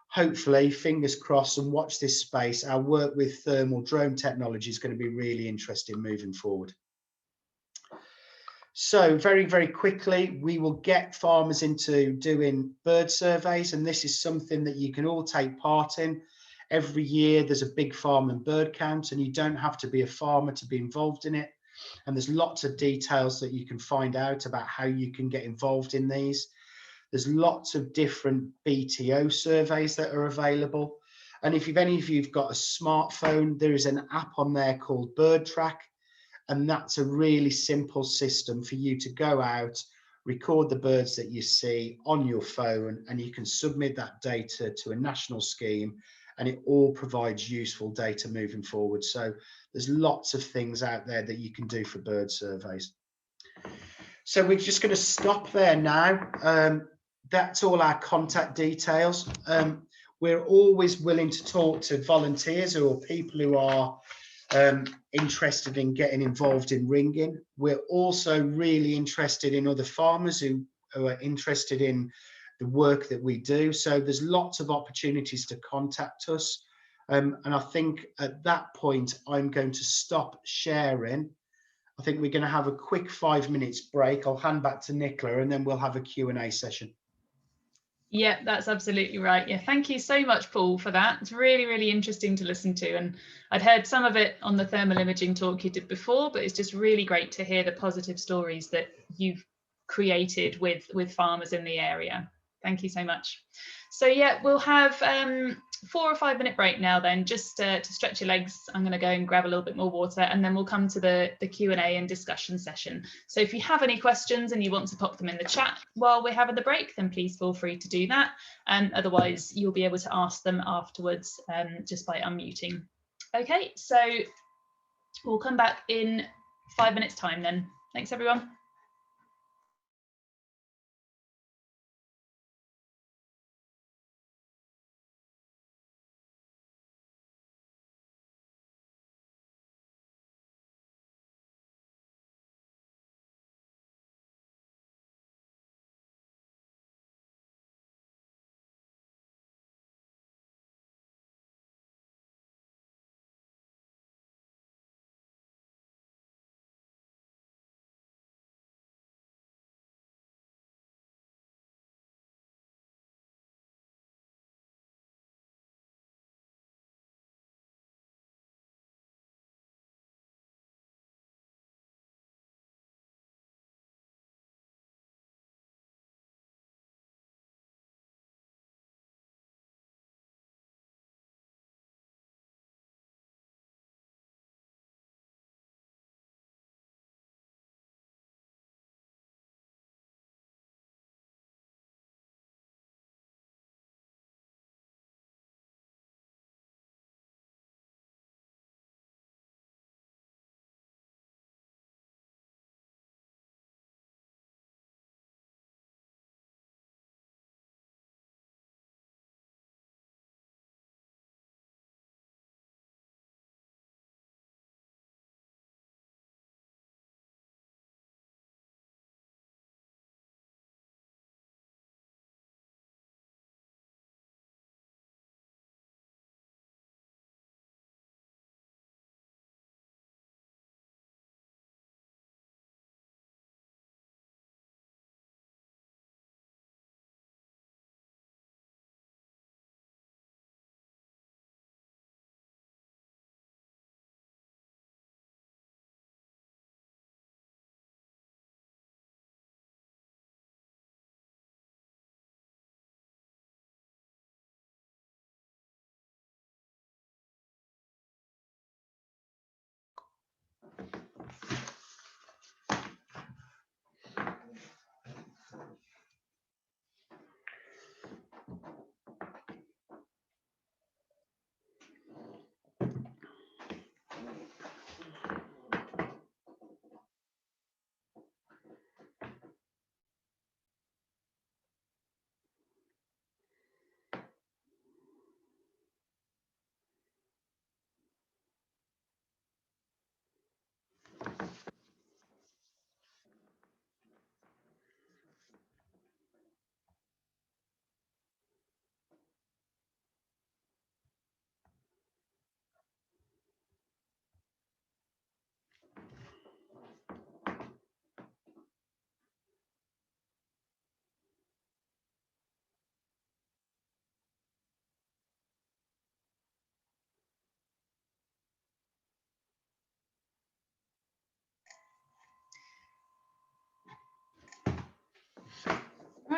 hopefully, fingers crossed, and watch this space, our work with thermal drone technology is going to be really interesting moving forward. So very, very quickly, we will get farmers into doing bird surveys, and this is something that you can all take part in. Every year, there's a big farm and bird count, and you don't have to be a farmer to be involved in it. And there's lots of details that you can find out about how you can get involved in these. There's lots of different BTO surveys that are available. And if any of you've got a smartphone, there is an app on there called Bird Track. And that's a really simple system for you to go out, record the birds that you see on your phone, and you can submit that data to a national scheme, and it all provides useful data moving forward. So there's lots of things out there that you can do for bird surveys. So we're just going to stop there now. That's all our contact details. We're always willing to talk to volunteers or people who are interested in getting involved in ringing. We're also really interested in other farmers who are interested in the work that we do. So there's lots of opportunities to contact us. And I think at that point, I'm going to stop sharing. I think we're going to have a quick 5 minutes break. I'll hand back to Nicola, and then we'll have a Q&A session. Yeah, that's absolutely right. Yeah, thank you so much, Paul, for that. It's really, really interesting to listen to. And I'd heard some of it on the thermal imaging talk you did before, but it's just really great to hear the positive stories that you've created with farmers in the area. Thank you so much. So yeah, we'll have 4 or 5 minute break now then, just to stretch your legs. I'm going to go and grab a little bit more water, and then we'll come to the Q&A and discussion session. So if you have any questions and you want to pop them in the chat while we're having the break, then please feel free to do that. And otherwise, you'll be able to ask them afterwards just by unmuting. Okay, so we'll come back in 5 minutes time then. Thanks, everyone.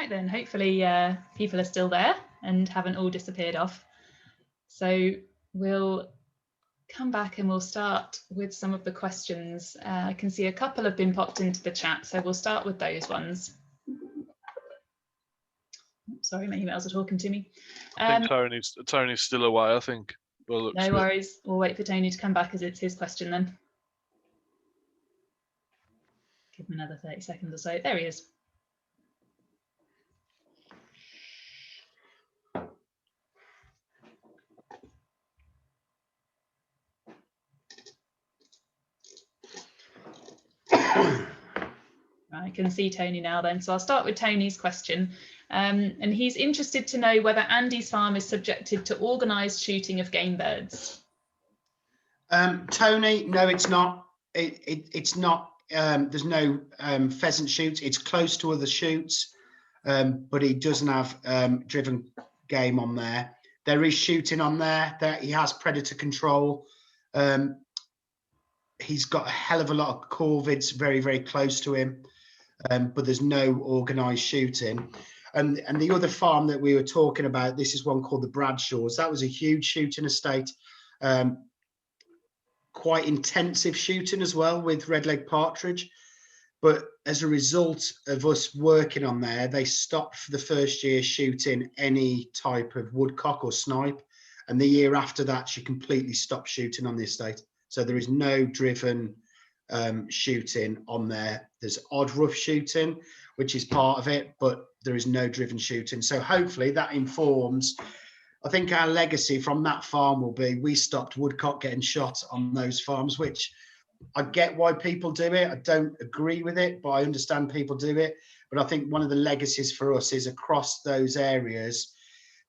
right then, hopefully people are still there and haven't all disappeared off. So we'll come back and we'll start with some of the questions. I can see a couple have been popped into the chat, so we'll start with those ones. Sorry, my emails are talking to me. I think Tony's still away, I think. Well, no worries, we'll wait for Tony to come back as it's his question then. Give him another 30 seconds or so. There he is. I can see Tony now then. So I'll start with Tony's question. And he's interested to know whether Andy's farm is subjected to organised shooting of game birds. Tony, no, it's not. It's not. There's no pheasant shoots. It's close to other shoots, but he doesn't have driven game on there. There is shooting on there. He has predator control. He's got a hell of a lot of corvids very, very close to him, but there's no organised shooting. And the other farm that we were talking about, this is one called the Bradshaws. That was a huge shooting estate. Quite intensive shooting as well with red-legged partridge, but as a result of us working on there, they stopped for the first year shooting any type of woodcock or snipe, and the year after that she completely stopped shooting on the estate. So there is no driven shooting on there. There's odd rough shooting, which is part of it, but there is no driven shooting. So hopefully that informs, I think our legacy from that farm will be, we stopped woodcock getting shot on those farms, which I get why people do it. I don't agree with it, but I understand people do it. But I think one of the legacies for us is across those areas,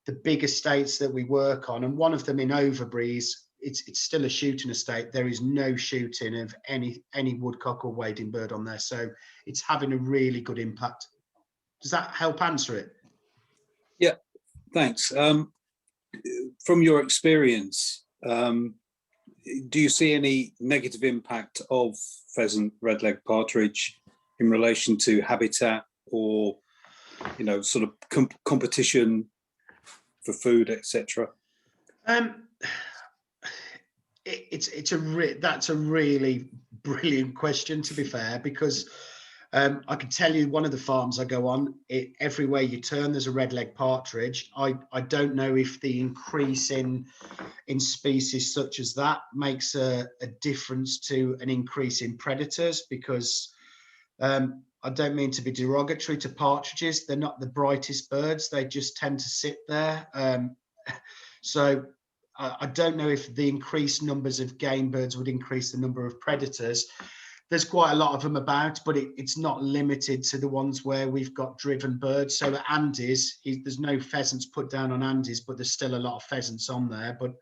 the big estates that we work on, and one of them in Overbreeze, it's still a shooting estate. There is no shooting of any woodcock or wading bird on there. So it's having a really good impact. Does that help answer it? Yeah, thanks. From your experience, do you see any negative impact of pheasant, red-legged partridge in relation to habitat or, you know, sort of competition for food, etc.? That's a really brilliant question, to be fair, because I can tell you one of the farms I go on, everywhere you turn there's a red-legged partridge. I don't know if the increase in species such as that makes a difference to an increase in predators, because I don't mean to be derogatory to partridges, they're not the brightest birds, they just tend to sit there. So I don't know if the increased numbers of game birds would increase the number of predators. There's quite a lot of them about, but it's not limited to the ones where we've got driven birds. So at Andy's, there's no pheasants put down on Andy's, but there's still a lot of pheasants on there. But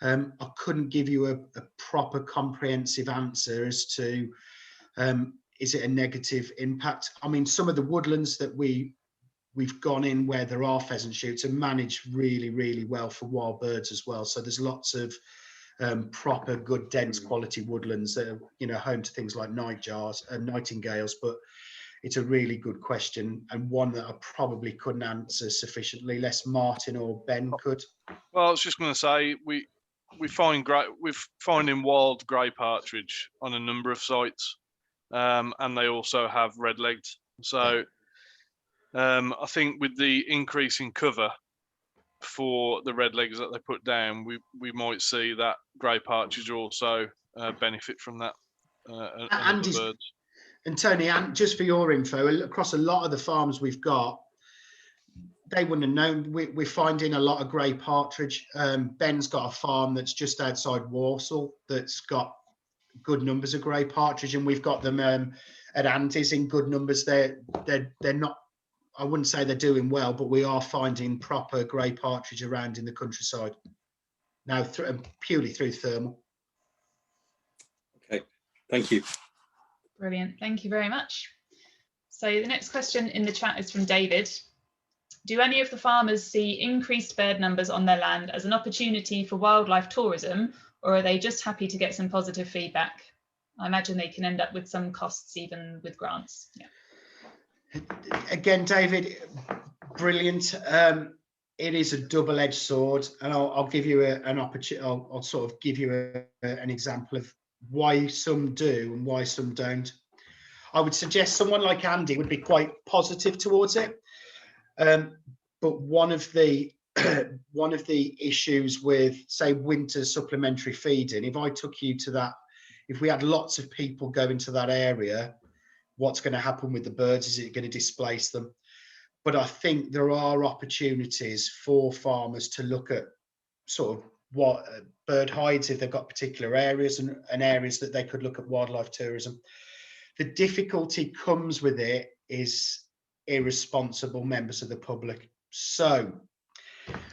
I couldn't give you a proper comprehensive answer as to, is it a negative impact? I mean, some of the woodlands that we've gone in where there are pheasant shoots are managed really, really well for wild birds as well. So there's lots of proper, good, dense quality woodlands that are, you know, home to things like nightjars and nightingales. But it's a really good question, and one that I probably couldn't answer sufficiently, less Martin or Ben could. Well, I was just going to say we're finding wild grey partridge on a number of sites, and they also have red-legged. So I think with the increase in cover for the red legs that they put down, we might see that grey partridge also benefit from that. And Tony, and just for your info, across a lot of the farms we've got, they wouldn't have known. We're finding a lot of grey partridge. Ben's got a farm that's just outside Walsall that's got good numbers of grey partridge, and we've got them at Andy's in good numbers. They're not, I wouldn't say they're doing well, but we are finding proper grey partridge around in the countryside now, purely through thermal. Okay, thank you. Brilliant, thank you very much. So the next question in the chat is from David. Do any of the farmers see increased bird numbers on their land as an opportunity for wildlife tourism, or are they just happy to get some positive feedback? I imagine they can end up with some costs even with grants. Yeah. Again, David, brilliant. It is a double-edged sword, and I'll give you an opportunity. I'll sort of give you an example of why some do and why some don't. I would suggest someone like Andy would be quite positive towards it, but one of the one of the issues with, say, winter supplementary feeding, if I took you to that, if we had lots of people go into that area, what's going to happen with the birds? Is it going to displace them? But I think there are opportunities for farmers to look at sort of what bird hides if they've got particular areas, and areas that they could look at wildlife tourism. The difficulty comes with it is irresponsible members of the public. So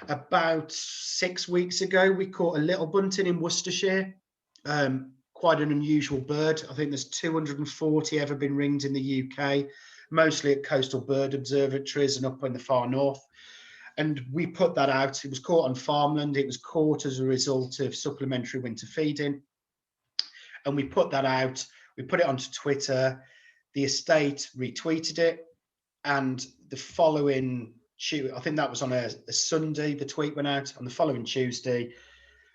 about 6 weeks ago, we caught a little bunting in Worcestershire. Quite an unusual bird. I think there's 240 ever been ringed in the UK, mostly at coastal bird observatories and up in the far north. And we put that out. It was caught on farmland. It was caught as a result of supplementary winter feeding. And we put that out. We put it onto Twitter. The estate retweeted it. And the following Tuesday, I think that was on a Sunday, the tweet went out. On the following Tuesday,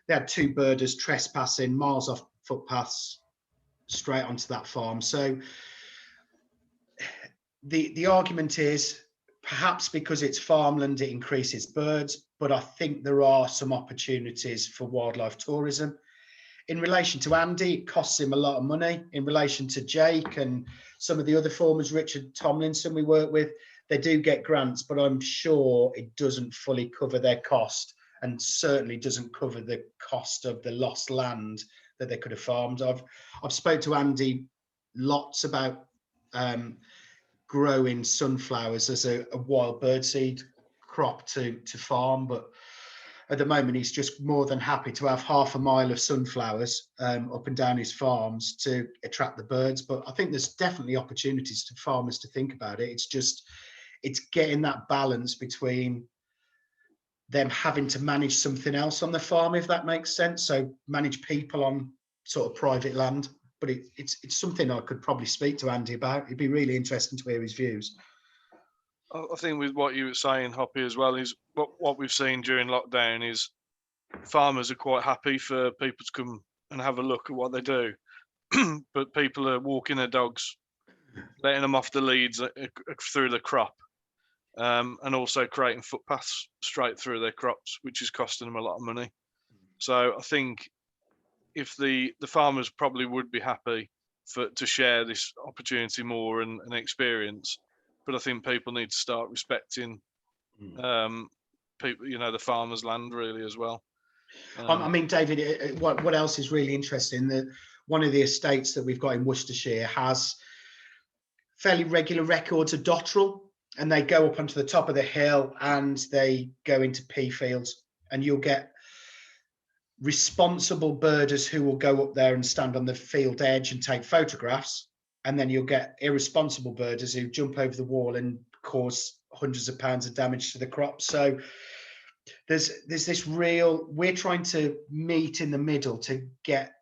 they had 2 birders trespassing miles off footpaths straight onto that farm. So the argument is perhaps because it's farmland, it increases birds, but I think there are some opportunities for wildlife tourism. In relation to Andy, it costs him a lot of money. In relation to Jake and some of the other farmers, Richard Tomlinson we work with, they do get grants, but I'm sure it doesn't fully cover their cost, and certainly doesn't cover the cost of the lost land that they could have farmed. I've spoke to Andy lots about growing sunflowers as a wild birdseed crop to farm, but at the moment he's just more than happy to have half a mile of sunflowers up and down his farms to attract the birds. But I think there's definitely opportunities for farmers to think about it. It's getting that balance between them having to manage something else on the farm, if that makes sense. So manage people on sort of private land. But it's something I could probably speak to Andy about. It'd be really interesting to hear his views. I think with what you were saying, Hoppy, as well, is what we've seen during lockdown is farmers are quite happy for people to come and have a look at what they do. But people are walking their dogs, letting them off the leads through the crop, and also creating footpaths straight through their crops, which is costing them a lot of money. So I think if the farmers probably would be happy to share this opportunity more and experience, but I think people need to start respecting people, the farmers' land really as well. I mean, David, what else is really interesting? That one of the estates that we've got in Worcestershire has fairly regular records of dotterel, and they go up onto the top of the hill and they go into pea fields, and you'll get responsible birders who will go up there and stand on the field edge and take photographs, and then you'll get irresponsible birders who jump over the wall and cause hundreds of pounds of damage to the crops. So there's this real, we're trying to meet in the middle to get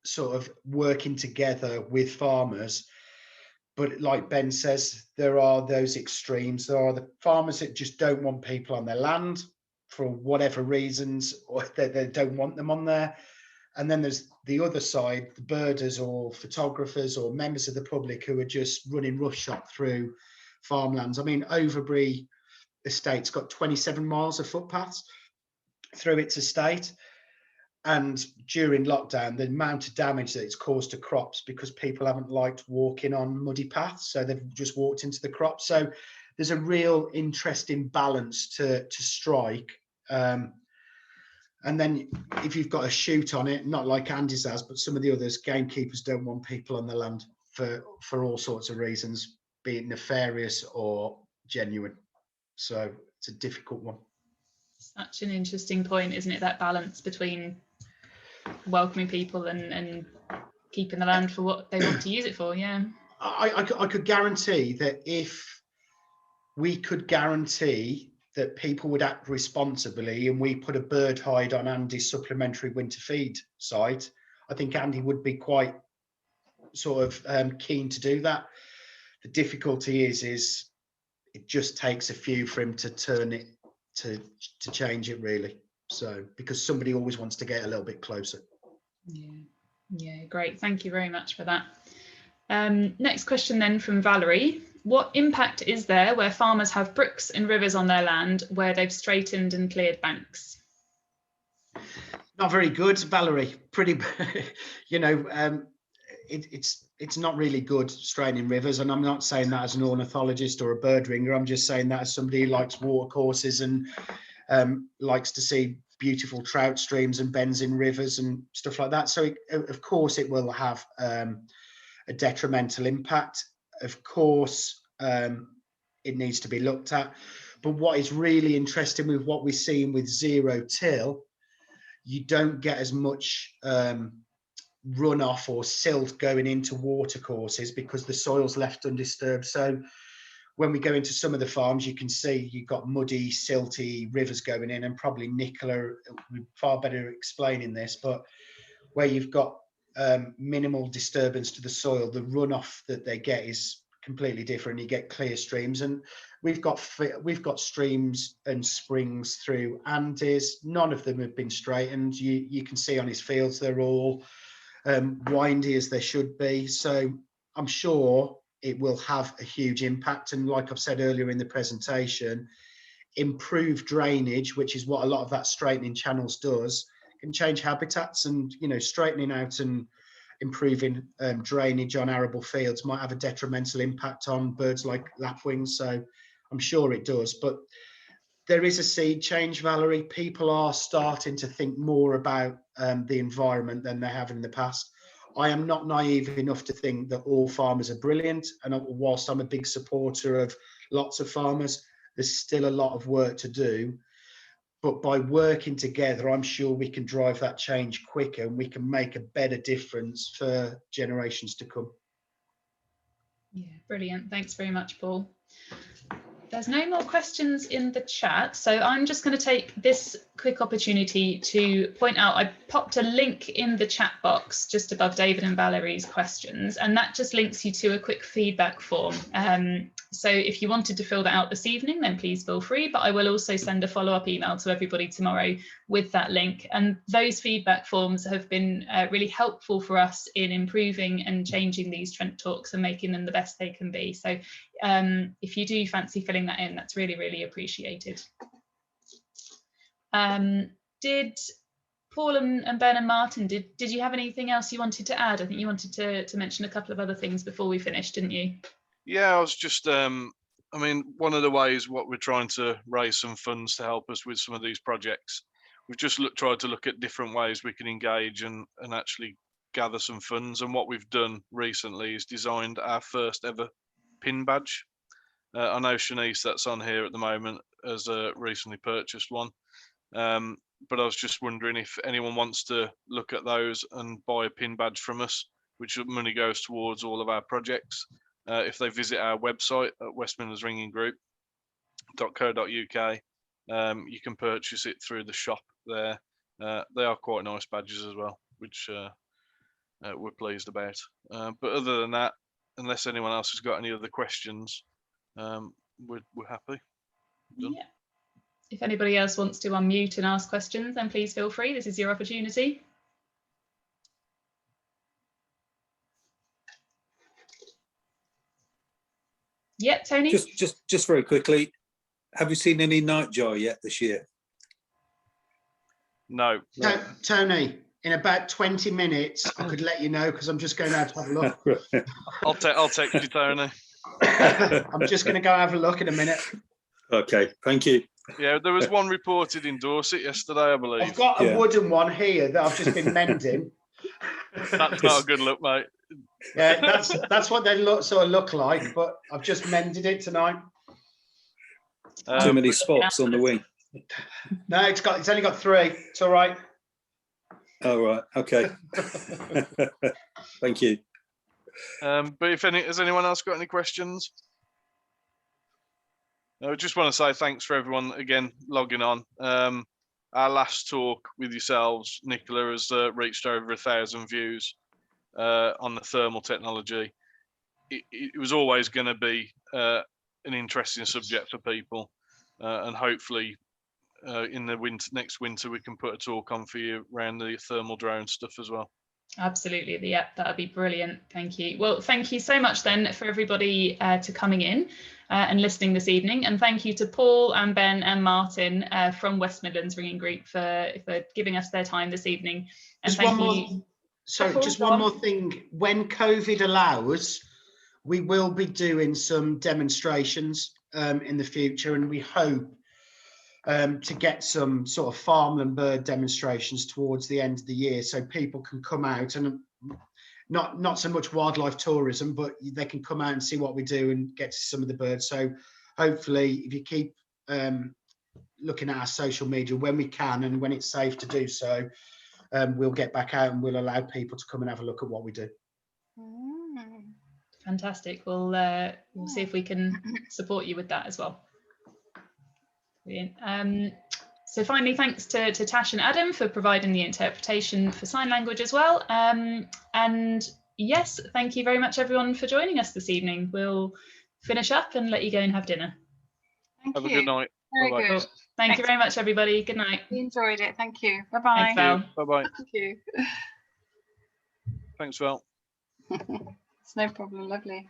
sort of working together with farmers. But like Ben says, there are those extremes. There are the farmers that just don't want people on their land for whatever reasons, or they don't want them on there. And then there's the other side, the birders or photographers or members of the public who are just running roughshod through farmlands. I mean, Overbury Estate's got 27 miles of footpaths through its estate. And during lockdown, the amount of damage that it's caused to crops because people haven't liked walking on muddy paths, so they've just walked into the crops. So there's a real interesting balance to strike. And then if you've got a shoot on it, not like Andy's has, but some of the others, gamekeepers don't want people on the land for all sorts of reasons, be it nefarious or genuine. So it's a difficult one. Such an interesting point, isn't it? That balance between welcoming people and keeping the land for what they want to use it for. Yeah. I could guarantee that if we could guarantee that people would act responsibly and we put a bird hide on Andy's supplementary winter feed site, I think Andy would be quite sort of keen to do that. The difficulty is it just takes a few for him to turn it to change it, really. So because somebody always wants to get a little bit closer. Yeah, great. Thank you very much for that. Next question then from Valerie. What impact is there where farmers have brooks and rivers on their land where they've straightened and cleared banks? Not very good, Valerie. Pretty, you know, it's not really good straightening rivers, and I'm not saying that as an ornithologist or a bird ringer. I'm just saying that as somebody who likes water courses and likes to see beautiful trout streams and bends in rivers and stuff like that. So of course it will have a detrimental impact. Of course it needs to be looked at. But what is really interesting with what we're seeing with zero till, you don't get as much runoff or silt going into water courses because the soil's left undisturbed. So when we go into some of the farms, you can see you've got muddy, silty rivers going in, and probably Nicola would far better explaining this, but where you've got minimal disturbance to the soil, the runoff that they get is completely different. You get clear streams, and we've got streams and springs through Andes. None of them have been straightened. You can see on his fields they're all windy as they should be. So I'm sure it will have a huge impact. And like I've said earlier in the presentation, improved drainage, which is what a lot of that straightening channels does, can change habitats. And, you know, straightening out and improving drainage on arable fields might have a detrimental impact on birds like lapwings. So I'm sure it does. But there is a seed change, Valerie. People are starting to think more about the environment than they have in the past. I am not naive enough to think that all farmers are brilliant. And whilst I'm a big supporter of lots of farmers, there's still a lot of work to do. But by working together, I'm sure we can drive that change quicker and we can make a better difference for generations to come. Yeah, brilliant. Thanks very much, Paul. There's no more questions in the chat, so I'm just going to take this quick opportunity to point out I popped a link in the chat box just above David and Valerie's questions, and that just links you to a quick feedback form. So if you wanted to fill that out this evening, then please feel free, but I will also send a follow-up email to everybody tomorrow with that link. And those feedback forms have been really helpful for us in improving and changing these Trent Talks and making them the best they can be. So if you do fancy filling that in, that's really, really appreciated. Did Paul and Ben and Martin, did you have anything else you wanted to add? I think you wanted to mention a couple of other things before we finished, didn't you? Yeah, I was just, I mean, one of the ways what we're trying to raise some funds to help us with some of these projects, we've just tried to look at different ways we can engage and actually gather some funds. And what we've done recently is designed our first ever pin badge. I know Shanice, that's on here at the moment, has recently purchased one. But I was just wondering if anyone wants to look at those and buy a pin badge from us, which money goes towards all of our projects. If they visit our website at westmidlandsringinggroup.co.uk, you can purchase it through the shop there. They are quite nice badges as well, which we're pleased about. But other than that, unless anyone else has got any other questions, we're happy. Done. Yeah. If anybody else wants to unmute and ask questions, then please feel free. This is your opportunity. Yeah, Tony? Just very quickly, have you seen any nightjar yet this year? No. Tony, in about 20 minutes, I could let you know because I'm just going out to have a look. I'll text you, Tony. I'm just going to go have a look in a minute. Okay, thank you. Yeah, there was one reported in Dorset yesterday, I believe. I've got a wooden one here that I've just been mending. That's not a good look, mate. Yeah, that's what they look like, but I've just mended it tonight. Too many spots on the wing. No, it's only got 3. It's all right. Oh right, okay. Thank you. But has anyone else got any questions? I just want to say thanks for everyone again logging on. Our last talk with yourselves, Nicola, has reached over 1,000 views on the thermal technology. it was always going to be an interesting subject for people, and hopefully in the next winter we can put a talk on for you around the thermal drone stuff as well. Absolutely, yeah, that would be brilliant. Thank you. Well, thank you so much then for everybody to coming in and listening this evening, and thank you to Paul and Ben and Martin from West Midlands Ringing Group for giving us their time this evening. And Just one more thing. When COVID allows, we will be doing some demonstrations in the future, and we hope to get some sort of farmland bird demonstrations towards the end of the year, so people can come out and not so much wildlife tourism, but they can come out and see what we do and get to some of the birds. So hopefully, if you keep looking at our social media when we can and when it's safe to do so, we'll get back out and we'll allow people to come and have a look at what we do. Fantastic. We'll see if we can support you with that as well. Brilliant. So finally, thanks to Tash and Adam for providing the interpretation for sign language as well. And yes, thank you very much everyone for joining us this evening. We'll finish up and let you go and have dinner. Have a good night. Very Bye-bye. good. Thank you very much, everybody. Good night. We enjoyed it. Thank you. Bye-bye. Thanks, Val. Bye-bye. Thank you. Thanks, Val. It's no problem. Lovely.